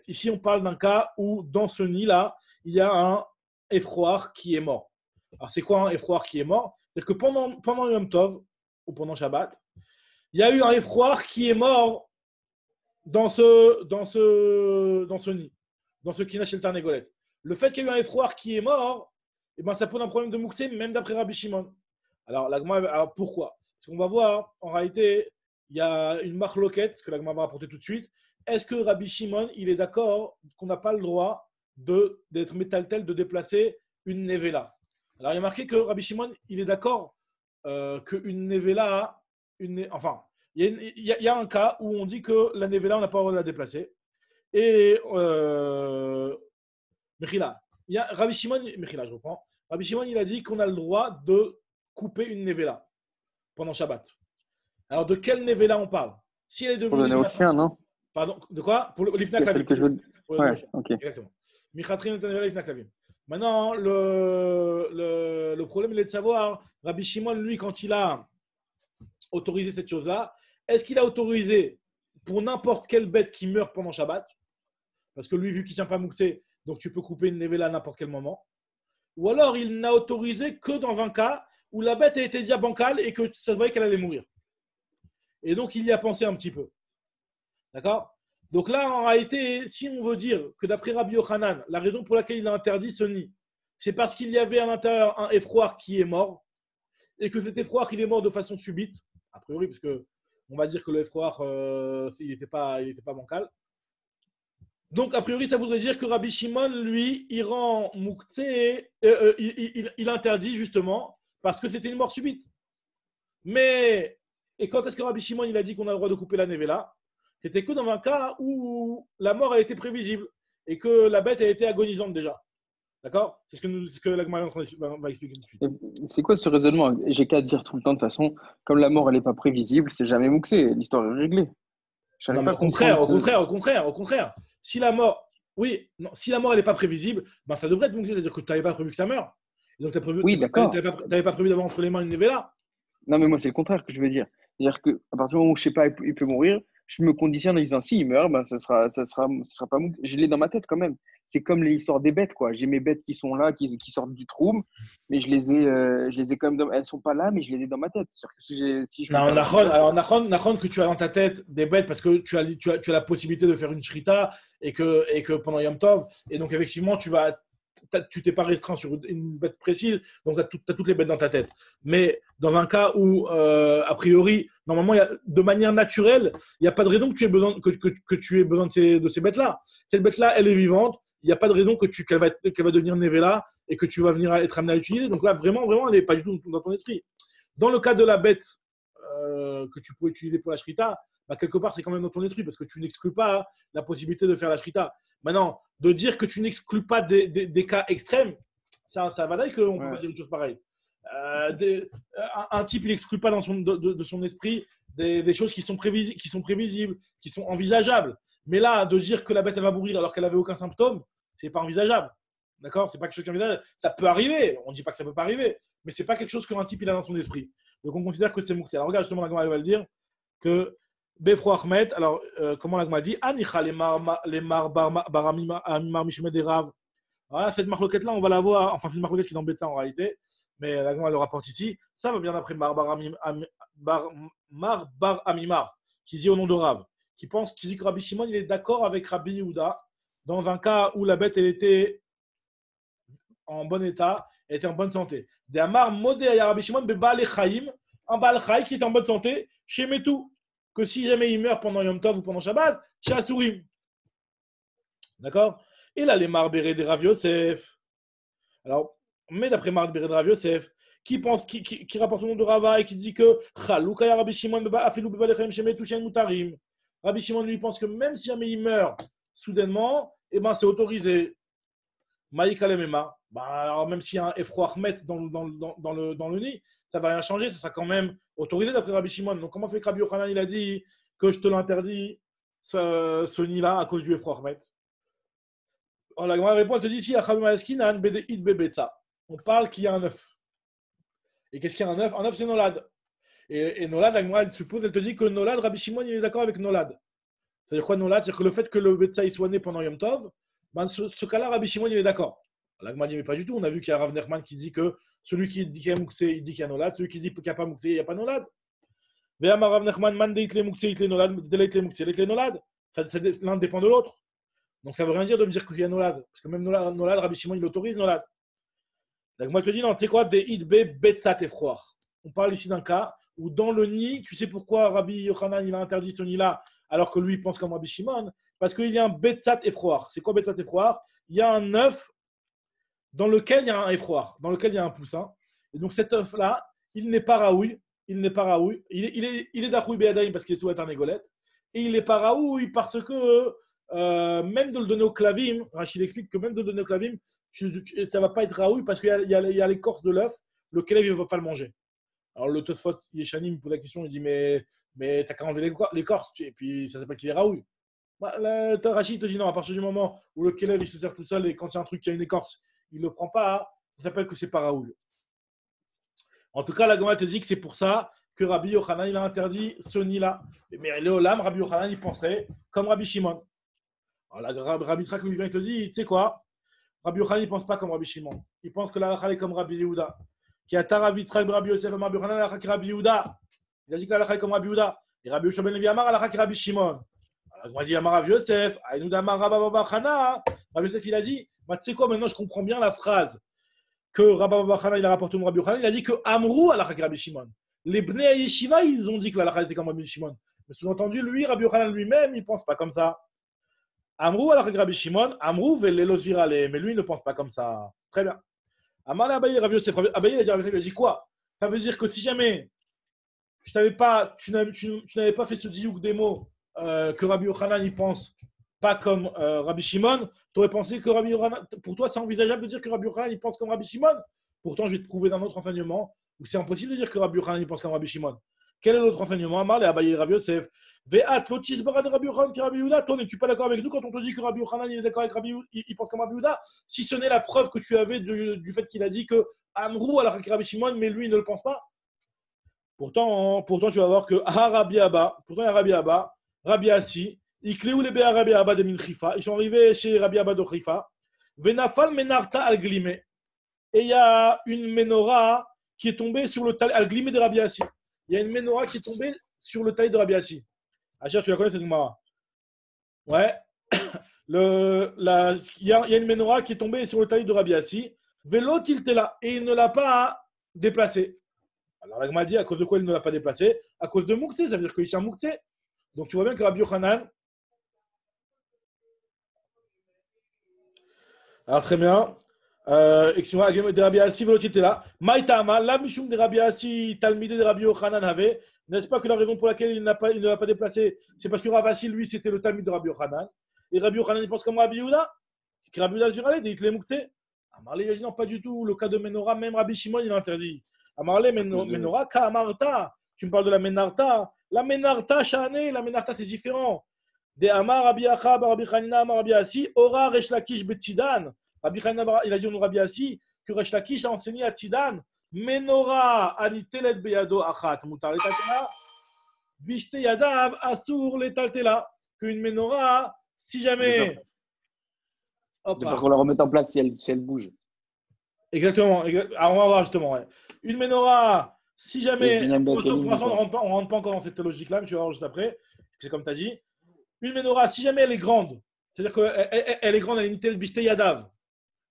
Speaker 1: ici on parle d'un cas où dans ce nid-là, il y a un Efroar qui est mort. Alors c'est quoi un Efroar qui est mort? C'est-à-dire que pendant Yom Tov, ou pendant Shabbat, il y a eu un Efroar qui est mort dans ce nid, dans ce Kina Shel Tarnégolet. Le fait qu'il y ait eu un Efroar qui est mort, eh ben, ça pose un problème de Mouktsé, même d'après Rabbi Shimon. Alors pourquoi? Parce qu'on va voir, en réalité, il y a une marloquette, ce que l'Agma va rapporter tout de suite. Est-ce que Rabbi Shimon, il est d'accord qu'on n'a pas le droit d'être métaltel, de déplacer une Nevela? Alors, il y a marqué que Rabbi Shimon, il est d'accord qu'une Nevela, enfin, il y a un cas où on dit que la Nevela, on n'a pas le droit de la déplacer. Et Mechila, Rabbi Shimon, Mechila, je reprends. Rabbi Shimon, il a dit qu'on a le droit de couper une Nevela pendant Shabbat. Alors, de quelle Nevela on parle? Si elle est devenue
Speaker 2: pour donner au chien, non?
Speaker 1: Pardon, de quoi? Pour l'Ifna
Speaker 2: C'est
Speaker 1: Klavim.
Speaker 2: celle que je veux. Ouais, ok.
Speaker 1: Exactement. Michatrin et Nevela Ifna Klavim. Maintenant, le problème, il est de savoir, Rabbi Shimon, lui, quand il a autorisé cette chose-là, est-ce qu'il a autorisé pour n'importe quelle bête qui meurt pendant Shabbat? Parce que lui, vu qu'il ne tient pas Mouksé, donc tu peux couper une Nevela à n'importe quel moment. Ou alors, il n'a autorisé que dans un cas où la bête a été déjà bancale et que ça se voyait qu'elle allait mourir. Et donc, il y a pensé un petit peu. D'accord? Donc là, en réalité, si on veut dire que d'après Rabbi Yochanan, la raison pour laquelle il a interdit ce nid, c'est parce qu'il y avait à l'intérieur un effroir qui est mort, et que cet effroir, il est mort de façon subite, a priori, parce que on va dire que le effroir, il n'était pas bancal. Donc, a priori, ça voudrait dire que Rabbi Shimon, lui, il rend Mouktsé, il interdit justement, parce que c'était une mort subite. Mais, et quand est-ce que Rabbi Shimon, il a dit qu'on a le droit de couper la Nevela? C'était que dans un cas où la mort a été prévisible et que la bête a été agonisante déjà. D'accord? C'est ce que l'Agma va expliquer tout de suite.
Speaker 2: C'est quoi ce raisonnement? J'ai qu'à dire tout le temps, de toute façon, comme la mort, elle n'est pas prévisible, c'est jamais Mouksé. L'histoire est réglée.
Speaker 1: Non, mais au contraire. Si la mort, si la mort, elle n'est pas prévisible, ben ça devrait être Mouksé. C'est-à-dire que tu n'avais pas prévu que ça meure. Et donc,
Speaker 2: oui, d'accord.
Speaker 1: Tu n'avais pas prévu d'avoir entre les mains une Nevela.
Speaker 2: Non, mais moi, c'est le contraire que je veux dire. C'est-à-dire qu'à partir du moment où je ne sais pas, il peut mourir, je me conditionne en disant si il meurt, ben, ça sera pas Mouksé. Je l'ai dans ma tête quand même. C'est comme les histoires des bêtes, quoi. J'ai mes bêtes qui sont là, qui sortent du trou, mais je les ai quand même. Elles sont pas là, mais je les ai dans ma tête.
Speaker 1: Non, Nachon, que tu as dans ta tête des bêtes parce que tu as la possibilité de faire une shrita et que pendant Yom Tov, et donc effectivement, tu t'es pas restreint sur une bête précise, donc tu as toutes les bêtes dans ta tête. Mais dans un cas où, a priori, normalement, de manière naturelle, il n'y a pas de raison que tu aies besoin, que tu aies besoin de ces bêtes-là. Cette bête-là, elle est vivante. Il n'y a pas de raison qu'elle va devenir Nevela et que tu vas venir être amené à l'utiliser. Donc là, vraiment, elle n'est pas du tout dans ton esprit. Dans le cas de la bête que tu peux utiliser pour la shrita, bah, quelque part, c'est quand même dans ton esprit parce que tu n'exclus pas la possibilité de faire la shrita. Maintenant, de dire que tu n'exclus pas des cas extrêmes, ça va dire qu'on peut pas dire une chose pareille. Un type, il n'exclut pas de son esprit des choses qui sont prévisibles, qui sont envisageables. Mais là, de dire que la bête elle va mourir alors qu'elle n'avait aucun symptôme, c'est pas envisageable. D'accord? C'est pas quelque chose qui est envisageable. Ça peut arriver. On ne dit pas que ça peut pas arriver. Mais c'est pas quelque chose qu'un type il a dans son esprit. Donc on considère que c'est Moukse. Alors regarde, justement, la Gemara va le dire que Befro Ahmed, alors comment la Gemara dit Anicha les mar baramimar mishmed et rav. Voilà, cette marloquette là, on va la voir. Enfin, c'est une marloquette qui est dans Betsa en réalité. Mais la Gemara le rapporte ici. Ça va bien après Mar Bar Amimar, qui dit au nom de Rav, qui dit que Rabbi Shimon il est d'accord avec Rabbi Yehuda dans un cas où la bête elle était en bon état, elle était en bonne santé. De Amar Modé à Rabbi Shimon Bebal Chaim, un Baal Chaim qui est en bonne santé, chez Metou, que si jamais il meurt pendant Yom Tov ou pendant Shabbat, chez Asurim. D'accord? Et là, les Marbéré de Rav Yosef. Alors, mais d'après Marbéré de Rav Yosef, qui rapporte au nom de Rava et qui dit que Rabbi Shimon Rabbi Shimon lui pense que même si jamais il meurt soudainement, eh ben, c'est autorisé. Alors même s'il y a un effroi Ahmet dans le nid, ça ne va rien changer, ça sera quand même autorisé d'après Rabbi Shimon. Donc comment fait que Rabbi Yochanan il a dit que je te l'interdis, ce nid-là, à cause du effroi Ahmet? Alors la Gemara répond, elle te dit ici, on parle qu'il y a un œuf. Et qu'est-ce qu'il y a un œuf? Un œuf, c'est Nolad. Et Nolad, la Gemara, elle suppose, elle te dit que Nolad, Rabbi Shimon, il est d'accord avec Nolad. C'est-à-dire quoi Nolad? C'est-à-dire que le fait que le Betsa soit né pendant Yom Tov, ben, ce cas-là, Rabbi Shimon, il est d'accord. La Gemara dit, pas du tout. On a vu qu'il y a Rav Nerman qui dit que celui qui dit qu'il y a Moukse, il dit qu'il y a Nolad. Celui qui dit qu'il n'y a pas Moukse, il n'y a pas Nolad. Rav Nerman, man de itle Moukse, itle Nolad, de itle Moukse, itle Nolad. L'un dépend de l'autre. Donc ça ne veut rien dire de me dire qu'il y a Nolad. Parce que même Nolad, Rabbi Shimon, il autorise Nolad. Donc moi je te dis, non, tu sais quoi, des idbe betzat efroar. On parle ici d'un cas où dans le nid, tu sais pourquoi Rabbi Yochanan il a interdit ce nid-là alors que lui il pense comme Rabbi Shimon? Parce qu'il y a un betzat efroar. C'est quoi betzat efroar? Il y a un œuf dans lequel il y a un efroar, dans lequel il y a un poussin. Et donc cet œuf-là, il n'est pas raoui. Il est d'achouy be'adaïm parce qu'il est sous un égolette. Et il n'est pas raoui parce que même de le donner au clavim, Rachid explique que même de le donner au clavim, ça ne va pas être raoui parce qu'il y a l'écorce de l'œuf, le clavim ne va pas le manger. Alors le Tosfot Yeshanim me pose la question, il dit mais t'as qu'à enlever l'écorce, et puis ça s'appelle qu'il est raoui. Rachid te dit non, à partir du moment où le clavim il se sert tout seul et quand il y a un truc qui a une écorce, il ne le prend pas, ça s'appelle que c'est pas raoui. En tout cas, la Gemara te dit que c'est pour ça que Rabbi Yochanan il a interdit ce nid-là. Mais le Olam, Rabbi Yochanan il penserait comme Rabbi Shimon. Alors, Rabbi Yitzhak lui vient et te dit, tu sais quoi, Rabbi Yochanan, il ne pense pas comme Rabbi Shimon. Il pense que la halakha est comme Rabbi Yehuda. Qui a Rabbi Yitzhak, Rabbi Yosef, Rabbi Yochanan, la halakha est Rabbi Yehuda. Il a dit que la halakha est comme Rabbi Yehuda. Et Rabbi Yoshua ben Levi Amar, la halakha est Rabbi Shimon. Alors, il dit Amar Rabbi Yosef, Aïnoud Amar Rabba Baba Chana. Rabbi Yosef, il a dit, tu sais quoi, maintenant je comprends bien la phrase que Rabba Baba Chana, il a rapporté au Rabbi Yochanan. Il a dit que Amrou, la halakha est Rabbi Shimon. Les Bnei Yeshiva, ils ont dit que la halakha était comme Rabbi Shimon. Mais sous-entendu, lui, Rabbi Yochanan lui-même, il ne pense pas comme ça. Amrou alors Rabbi Shimon, Amrou ve'lelos virale, mais lui il ne pense pas comme ça. Très bien. Amar Abaye Rabbi Yosef, Abaye il a dit quoi? Ça veut dire que si jamais tu n'avais pas fait ce diouk des mots que Rabbi Yochanan il pense pas comme Rabbi Shimon, tu aurais pensé que Rabbi Yochanan, pour toi c'est envisageable de dire que Rabbi Yochanan il pense comme Rabbi Shimon. Pourtant je vais te prouver d'un autre enseignement où c'est impossible de dire que Rabbi Yochanan il pense comme Rabbi Shimon. Quel est l'autre enseignement? Amar Abaye Rabbi Yosef. Ve'at lotis barad Rabbi Yochanan qui Rabbi Yehuda. Toi, n'es-tu pas d'accord avec nous quand on te dit que Rabbi Yochanan il est d'accord avec Rabbi Yehuda, il pense comme Rabbi Yehuda? Si ce n'est la preuve que tu avais du fait qu'il a dit que Amrou alors Rabbi Shimon, mais lui il ne le pense pas. Pourtant tu vas voir que Rabbi Abba, pourtant il y a Rabbi Abba, Rabbi Assi, Ikléou les Béa Rabbi Abba de Minchifa. Ils sont arrivés chez Rabbi Abba de Chifa. Venafal menarta al glimé. Et il y a une menorah qui est tombée sur le tal al glimé de Rabbi Assi. Il y a une menorah qui est tombée sur le taille de Rabbi Assi. Achir, tu la connais cette Gemara? Ouais. Il y a une menorah qui est tombée sur le taille de Rabbi Assi. Vélo tiltela. Et il ne l'a pas déplacée. Alors la Gemara dit à cause de quoi il ne l'a pas déplacée? À cause de Moukse. Ça veut dire qu'il y a Moukse. Donc tu vois bien que Rabbi Yochanan. Alors très bien. Excuse-moi, de Rabbi Assi, vélo tiltela. Maïtama, la mishum de Rabbi Assi, talmide de Rabbi Yochanan avait. N'est-ce pas que la raison pour laquelle il ne l'a pas déplacé, c'est parce que Rav Assi, lui, c'était le Talmud de Rabbi Yochanan. Et Rabbi Yochanan, il pense comme Rabbi Yehuda. Rabbi Yehuda Zvirale, dit les Moukse. Amarle, il a dit non, pas du tout. Le cas de Menorah, même Rabbi Shimon, il interdit. Amarle, Menorah, Ka'amarta. Tu me parles de la Menarta. La Menarta, Shane, la Menarta, c'est différent. De Amar Rabbi Acha, Rabbi Chanina, Amar Rabbi Assi, Ora Resh Lakish Betzidan. Rabbi Chanina, il a dit au Rabbi Assi que Resh Lakish a enseigné à Tzidan, Menora Anitelet Beyado Achat, Mutar Letatela, Vishte Yadav Asur Letatela. Qu'une menorah, si jamais.
Speaker 3: De peur qu'on la remette en place si elle bouge.
Speaker 1: Exactement. Alors, on va voir justement. Ouais. Une menorah, si jamais. Pour l'instant, on ne rentre pas encore dans cette logique-là, mais tu vas voir juste après. C'est comme tu as dit. Une menorah, si jamais elle est grande, c'est-à-dire qu'elle est grande, elle est Nitel Bishte Yadav.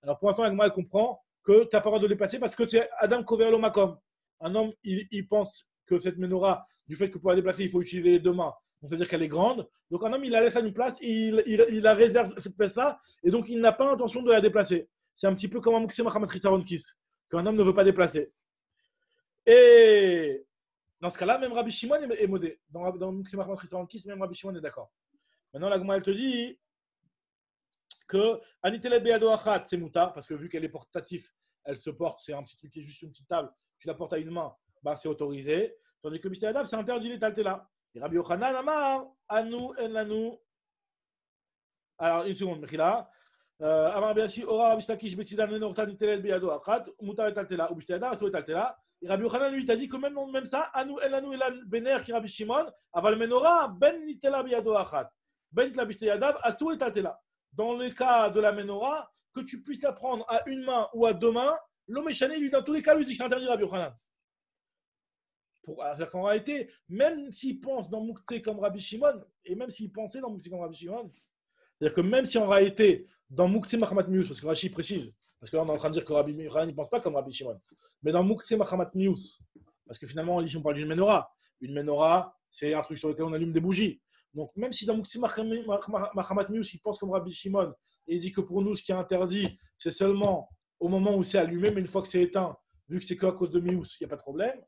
Speaker 1: Alors pour l'instant, avec moi, elle comprend que tu n'as pas le droit de le déplacer parce que c'est Adam Kover Makom. Un homme, il pense que cette menorah, du fait que pour la déplacer, il faut utiliser les deux mains. Donc, c'est-à-dire qu'elle est grande. Donc, un homme, il la laisse à une place, il la réserve cette place-là, et donc il n'a pas l'intention de la déplacer. C'est un petit peu comme un Mouksé Mahamat Risaronkis, qu'un homme ne veut pas déplacer. Et dans ce cas-là, même Rabbi Shimon est modé. Dans Mouksé Mahamat Risaronkis, même Rabbi Shimon est d'accord. Maintenant, la Gemara, elle te dit que Anitelet Beyado Achat, c'est moutar, parce que vu qu'elle est portatif, elle se porte, c'est un petit truc qui est juste une petite table, tu la portes à une main, bah, c'est autorisé. Tandis que le Bishte Yadav, c'est interdit les taltela. Et Rabbi Yochanan Amar, Anu en lanu. Alors, une seconde, Mechila. Amar Biashi, Ora Rabbi Shtakish Betzidan Nenorta Nitelet Beyado Achat, Mutar et Taltela, ou Bishte Yadav, Asur et Taltela. Et Rabbi Yochanan lui t'a dit que même ça, Anu en lanu elan bener qui Rabbi Shimon, aval menora ben Nitela Beyado Achat, ben la Bishte Yadav, Asur et Taltela. Dans le cas de la menorah, que tu puisses la prendre à une main ou à deux mains, l'homme échané, lui, dans tous les cas, lui dit que c'est interdit Rabbi Yochanan. C'est-à-dire qu'en réalité, même s'il pense dans Mouktsé comme Rabbi Shimon, et même s'il pensait dans Mouktsé comme Rabbi Shimon, c'est-à-dire que même si en réalité, dans Mouktsé Machamat Mius, parce que Rashi précise, parce que là on est en train de dire que Rabbi Yochanan ne pense pas comme Rabbi Shimon, mais dans Mouktsé Machamat Mius, parce que finalement, ici on parle d'une menorah, c'est un truc sur lequel on allume des bougies. Donc même si dans Mouktsé Machamat Mius, il pense comme Rabbi Shimon, et il dit que pour nous, ce qui est interdit, c'est seulement au moment où c'est allumé, mais une fois que c'est éteint, vu que c'est qu'à cause de Mius, il n'y a pas de problème.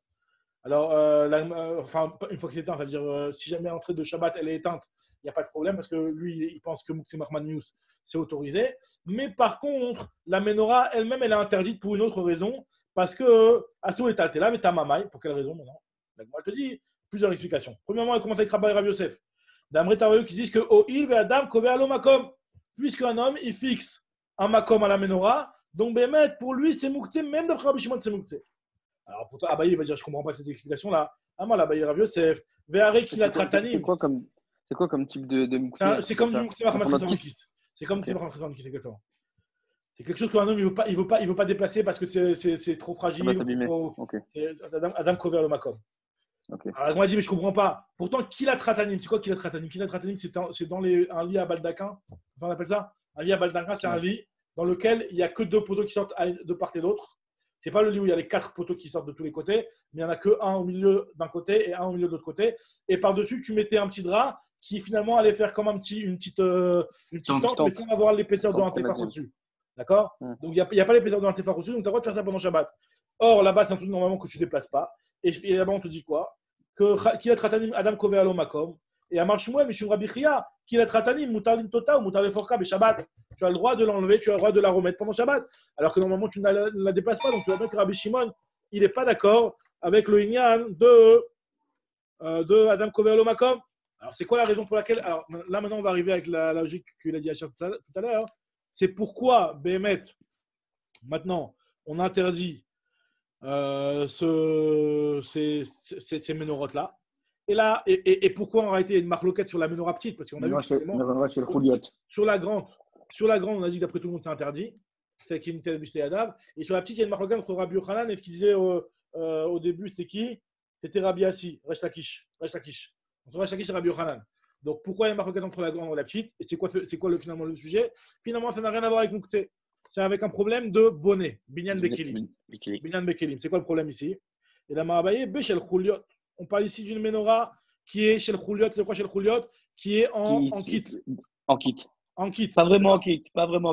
Speaker 1: Alors, une fois que c'est éteint, c'est-à-dire si jamais l'entrée de Shabbat elle est éteinte, il n'y a pas de problème parce que lui, il pense que Mouktsé Mahamat Mius, c'est autorisé. Mais par contre, la menorah elle-même, elle est interdite pour une autre raison, parce que Asur est là, mais t'as Mamaï. Pour quelle raison maintenant? Moi, je te dis plusieurs explications. Premièrement, elle commence avec Rabbi Rav Yosef. D'Amré Tarayu qui disent que O'il ve Adam kove alo makom, puisqu'un homme, il fixe un makom à la menorah, donc Bémet, pour lui, c'est Mouktsé, même d'après Rabbi Shimon, c'est Mouktsé. Alors pour toi, Abaye il va dire je ne comprends pas cette explication-là. Ah moi, Abaye Rav Yosef, Ve'are qui la tratanim.
Speaker 2: C'est quoi comme type de Mouktsé?
Speaker 1: C'est comme du Mouktsé Mahamat Risaronkis. C'est comme Mouktsé Mahamat Risaronkis, exactement. C'est quelque chose qu'un homme il veut pas déplacer parce que c'est trop fragile. Adam Kover le makom. Okay. Alors moi, je dis mais je comprends pas. Pourtant, Kilat Tratanim, c'est quoi Kilat Tratanim? Kilat Tratanim, c'est dans un lit à baldaquin. Enfin, on appelle ça un lit à baldaquin, c'est un lit dans lequel il n'y a que deux poteaux qui sortent de part et d'autre. C'est pas le lit où il y a les quatre poteaux qui sortent de tous les côtés, mais il n'y en a qu'un au milieu d'un côté et un au milieu de l'autre côté. Et par-dessus, tu mettais un petit drap qui finalement allait faire comme une petite tente, mais sans avoir l'épaisseur de l'antéphare au-dessus. D'accord? Donc il n'y a pas l'épaisseur de l'antéphare au-dessus, donc tu as le droit de faire ça pendant Shabbat. Or, là-bas, c'est un truc normalement que tu ne déplaces pas. Et là-bas, on te dit quoi? Que Kilat Tratanim, Adam Kove Alo Makom. Et à Marshmuel, Mishum Rabbi Chia, Kilat Tratanim, Mutar Tota ou Mutar Leforka, mais Shabbat. Tu as le droit de l'enlever, tu as le droit de la remettre pendant Shabbat. Alors que normalement, tu ne la déplaces pas. Donc tu vois bien que Rabbi Shimon, il n'est pas d'accord avec le Inyan de Adam Kove Alo Makom. Alors, c'est quoi la raison pour laquelle. Alors là, maintenant, on va arriver avec la logique qu'il a dit à Achab tout à l'heure. C'est pourquoi, Béhémet, maintenant, on interdit ces ménorotes-là. Et là, et pourquoi en réalité il y a une marloquette sur la menorah petite? Parce qu'on a vu sur la grande, on a dit que d'après tout le monde c'est interdit. C'est qui est une telle Bishte Yadav. Et sur la petite, il y a une marloquette entre Rabbi Yochanan et ce qu'il disait au début, c'était qui? C'était Rabbi Assi, Resh Lakish. Entre Resh Lakish et Rabbi Yochanan. Donc pourquoi il y a une marloquette entre la grande et la petite? Et c'est quoi finalement le sujet? Finalement, ça n'a rien à voir avec Mouktsé. C'est avec un problème de bonnet. Binyan Bekelim. C'est quoi le problème ici? Et la Marabaye, Bechel Chouliot. On parle ici d'une menorah qui est chez le Chouliot. C'est quoi chez le Chouliot? Qui est en kit. En kit.
Speaker 3: Pas vraiment en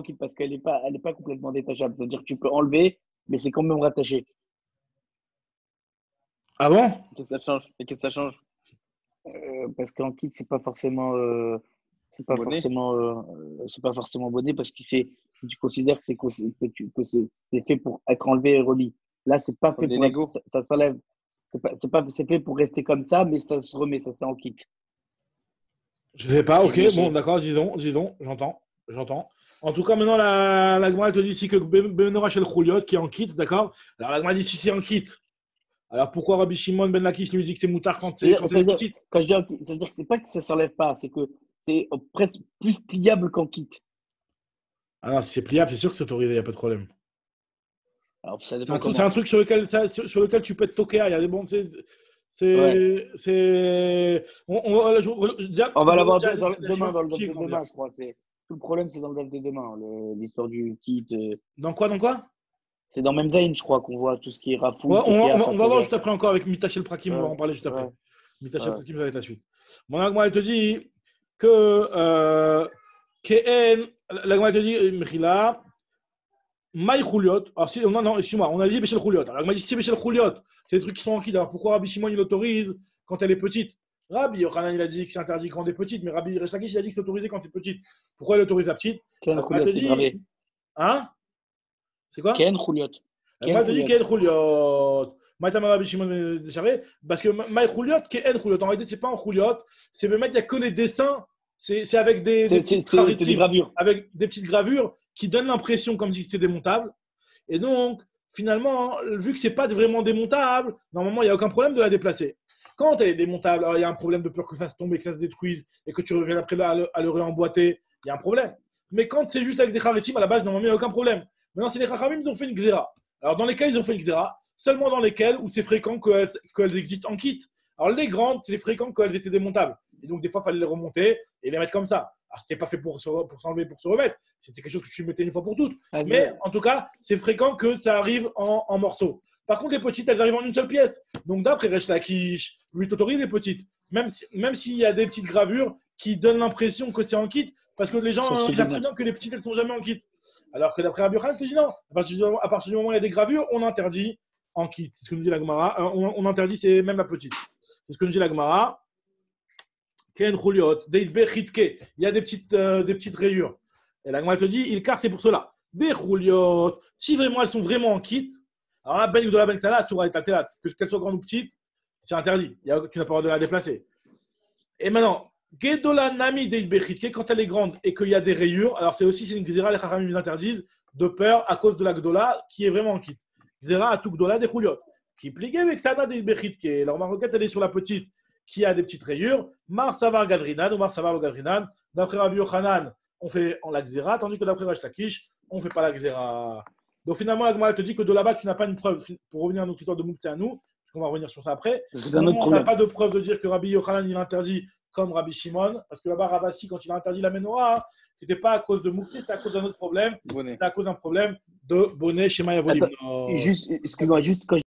Speaker 3: kit, parce qu'elle n'est pas complètement détachable. C'est-à-dire que tu peux enlever, mais c'est quand même rattaché.
Speaker 1: Ah bon?
Speaker 2: Qu'est-ce que ça change?
Speaker 3: Parce qu'en kit, c'est pas forcément bonnet parce que tu considères que c'est fait pour être enlevé et remis. Là, c'est pas fait pour ça s'enlève. C'est fait pour rester comme ça, mais ça se remet, ça c'est en kit.
Speaker 1: Je sais pas, ok,
Speaker 2: Je sais.
Speaker 1: bon, d'accord, disons, j'entends. En tout cas, maintenant, la Gemara, elle te dit ici que Benora chez le Khouliot, qui est en kit, d'accord. Alors, la Gemara dit si c'est en kit. Alors, pourquoi Rabbi Shimon Ben Lakish lui dit que c'est moutard quand c'est
Speaker 3: C'est-à-dire,
Speaker 1: petit?
Speaker 3: quand je dis ça veut dire que c'est pas que ça s'enlève pas, c'est que c'est presque plus pliable qu'en kit.
Speaker 1: Ah non, si c'est pliable, c'est sûr que c'est autorisé, il n'y a pas de problème.
Speaker 3: Alors, ça
Speaker 1: C'est
Speaker 3: dépend
Speaker 1: un truc,
Speaker 3: comment.
Speaker 1: c'est un truc sur lequel tu peux te toquer. Il y a des bons.
Speaker 3: Ouais. On va l'avoir demain dans le DAF de demain, je crois. Tout le problème, c'est dans le DAF de demain, l'histoire du kit.
Speaker 1: Dans quoi?
Speaker 3: C'est dans Memzain, je crois, qu'on voit tout ce qui est
Speaker 1: Ouais,
Speaker 3: Rafoul,
Speaker 1: on va voir
Speaker 3: Tekia.
Speaker 1: juste après encore avec Mitachel Prakim, on va
Speaker 3: Ouais,
Speaker 1: en parler juste
Speaker 3: ouais,
Speaker 1: après. Mitachel
Speaker 3: ouais.
Speaker 1: Prakim, ça va être la suite. Mon Agma, elle te dit que l'Agma, elle te dit, Mechila, Maï Khouliot. Alors, si, non, excuse-moi, on a dit Béchel Khouliot. Alors, l'Agma dit si c'est Béchel Khouliot, c'est des trucs qui sont en kid. Alors, pourquoi Rabbi Shimon, il l'autorise quand elle est petite? Rabbi Yochanan, il a dit que c'est interdit quand elle est petite, mais Rabbi Resh Lakish, il a dit que c'est autorisé quand c'est petite. Pourquoi il autorise la petite?
Speaker 3: Ken
Speaker 1: L'Agma
Speaker 3: Khouliot,
Speaker 1: te
Speaker 3: c'est
Speaker 1: dit,
Speaker 3: gravé.
Speaker 1: hein? C'est quoi?
Speaker 3: Ken Khouliot.
Speaker 1: Moi, je te dis qu'il y a Khouliot. Maïtama Rabbi Shimon Décharé. Parce que Maï Khouliot, qui est Khouliot. En réalité, c'est pas un Khouliot. C'est le mec, il n'y a que les dessins. C'est avec des petites
Speaker 3: c'est des gravures.
Speaker 1: avec des petites gravures qui donnent l'impression comme si c'était démontable. Et donc, finalement, vu que c'est pas vraiment démontable, normalement, il n'y a aucun problème de la déplacer. Quand elle est démontable, alors il y a un problème de peur que ça se tombe et que ça se détruise et que tu reviennes après à le réemboîter, il y a un problème. Mais quand c'est juste avec des charitim, à la base, normalement, il n'y a aucun problème. Maintenant, c'est les chachamim, ils ont fait une xéra. Alors, dans lesquels ils ont fait une xéra, seulement dans lesquels où c'est fréquent qu'elles existent en kit. Alors, les grandes, c'est fréquent qu'elles étaient démontables. Et donc, des fois, il fallait les remonter et les mettre comme ça. Alors, c'était pas fait pour s'enlever, pour se remettre. C'était quelque chose que tu mettais une fois pour toutes. Mais en tout cas, c'est fréquent que ça arrive en morceaux. Par contre, les petites, elles arrivent en une seule pièce. Donc, d'après Resh Lakish, lui t'autorise les petites. Même s'il y a des petites gravures qui donnent l'impression que c'est en kit, parce que les gens savent très bien que les petites, elles ne sont jamais en kit. Alors que d'après Rabbi Yochanan, tu dis non. À partir du moment où il y a des gravures, on interdit en kit. C'est ce que nous dit la Gemara. On interdit, c'est même la petite. C'est ce que nous dit la Gemara. Ken Khouliot, Deisbe Chitke. Il y a des petites rayures. Et la Gemara te dit, il carte, c'est pour cela. Des Khouliot, si vraiment elles sont vraiment en kit, alors la benne de la benne tala, qu'elle soit grande ou petite, c'est interdit. Tu n'as pas le droit de la déplacer. Et maintenant, Gedola Nami Deisbe Chitke, quand elle est grande et qu'il y a des rayures, alors c'est une Gzera, les Chachamim interdisent, de peur à cause de la Gdola qui est vraiment en kit. Gzera à tout Gdola des Khouliot. Qui pligue avec Tana Deisbe Chitke. Alors, ma requête, elle est sur la petite qui a des petites rayures, Mar Savar Gadrinan ou Mar Savar le Gadrinan. D'après Rabbi Yochanan, on fait en la Xéra, tandis que d'après Resh Lakish, on ne fait pas la Xéra. Donc finalement, la Gemara te dit que de là-bas, tu n'as pas une preuve. Pour revenir à notre histoire de Moukhtse à nous, parce qu'on va revenir sur ça après, on n'a pas de preuve de dire que Rabbi Yochanan il interdit comme Rabbi Shimon, parce que là-bas, Ravasi, quand il a interdit la Menorah, ce n'était pas à cause de Moukhtse, c'était à cause d'un autre problème. C'était à cause d'un problème de bonnet chez Maya Volim.
Speaker 3: Excuse-moi, juste quand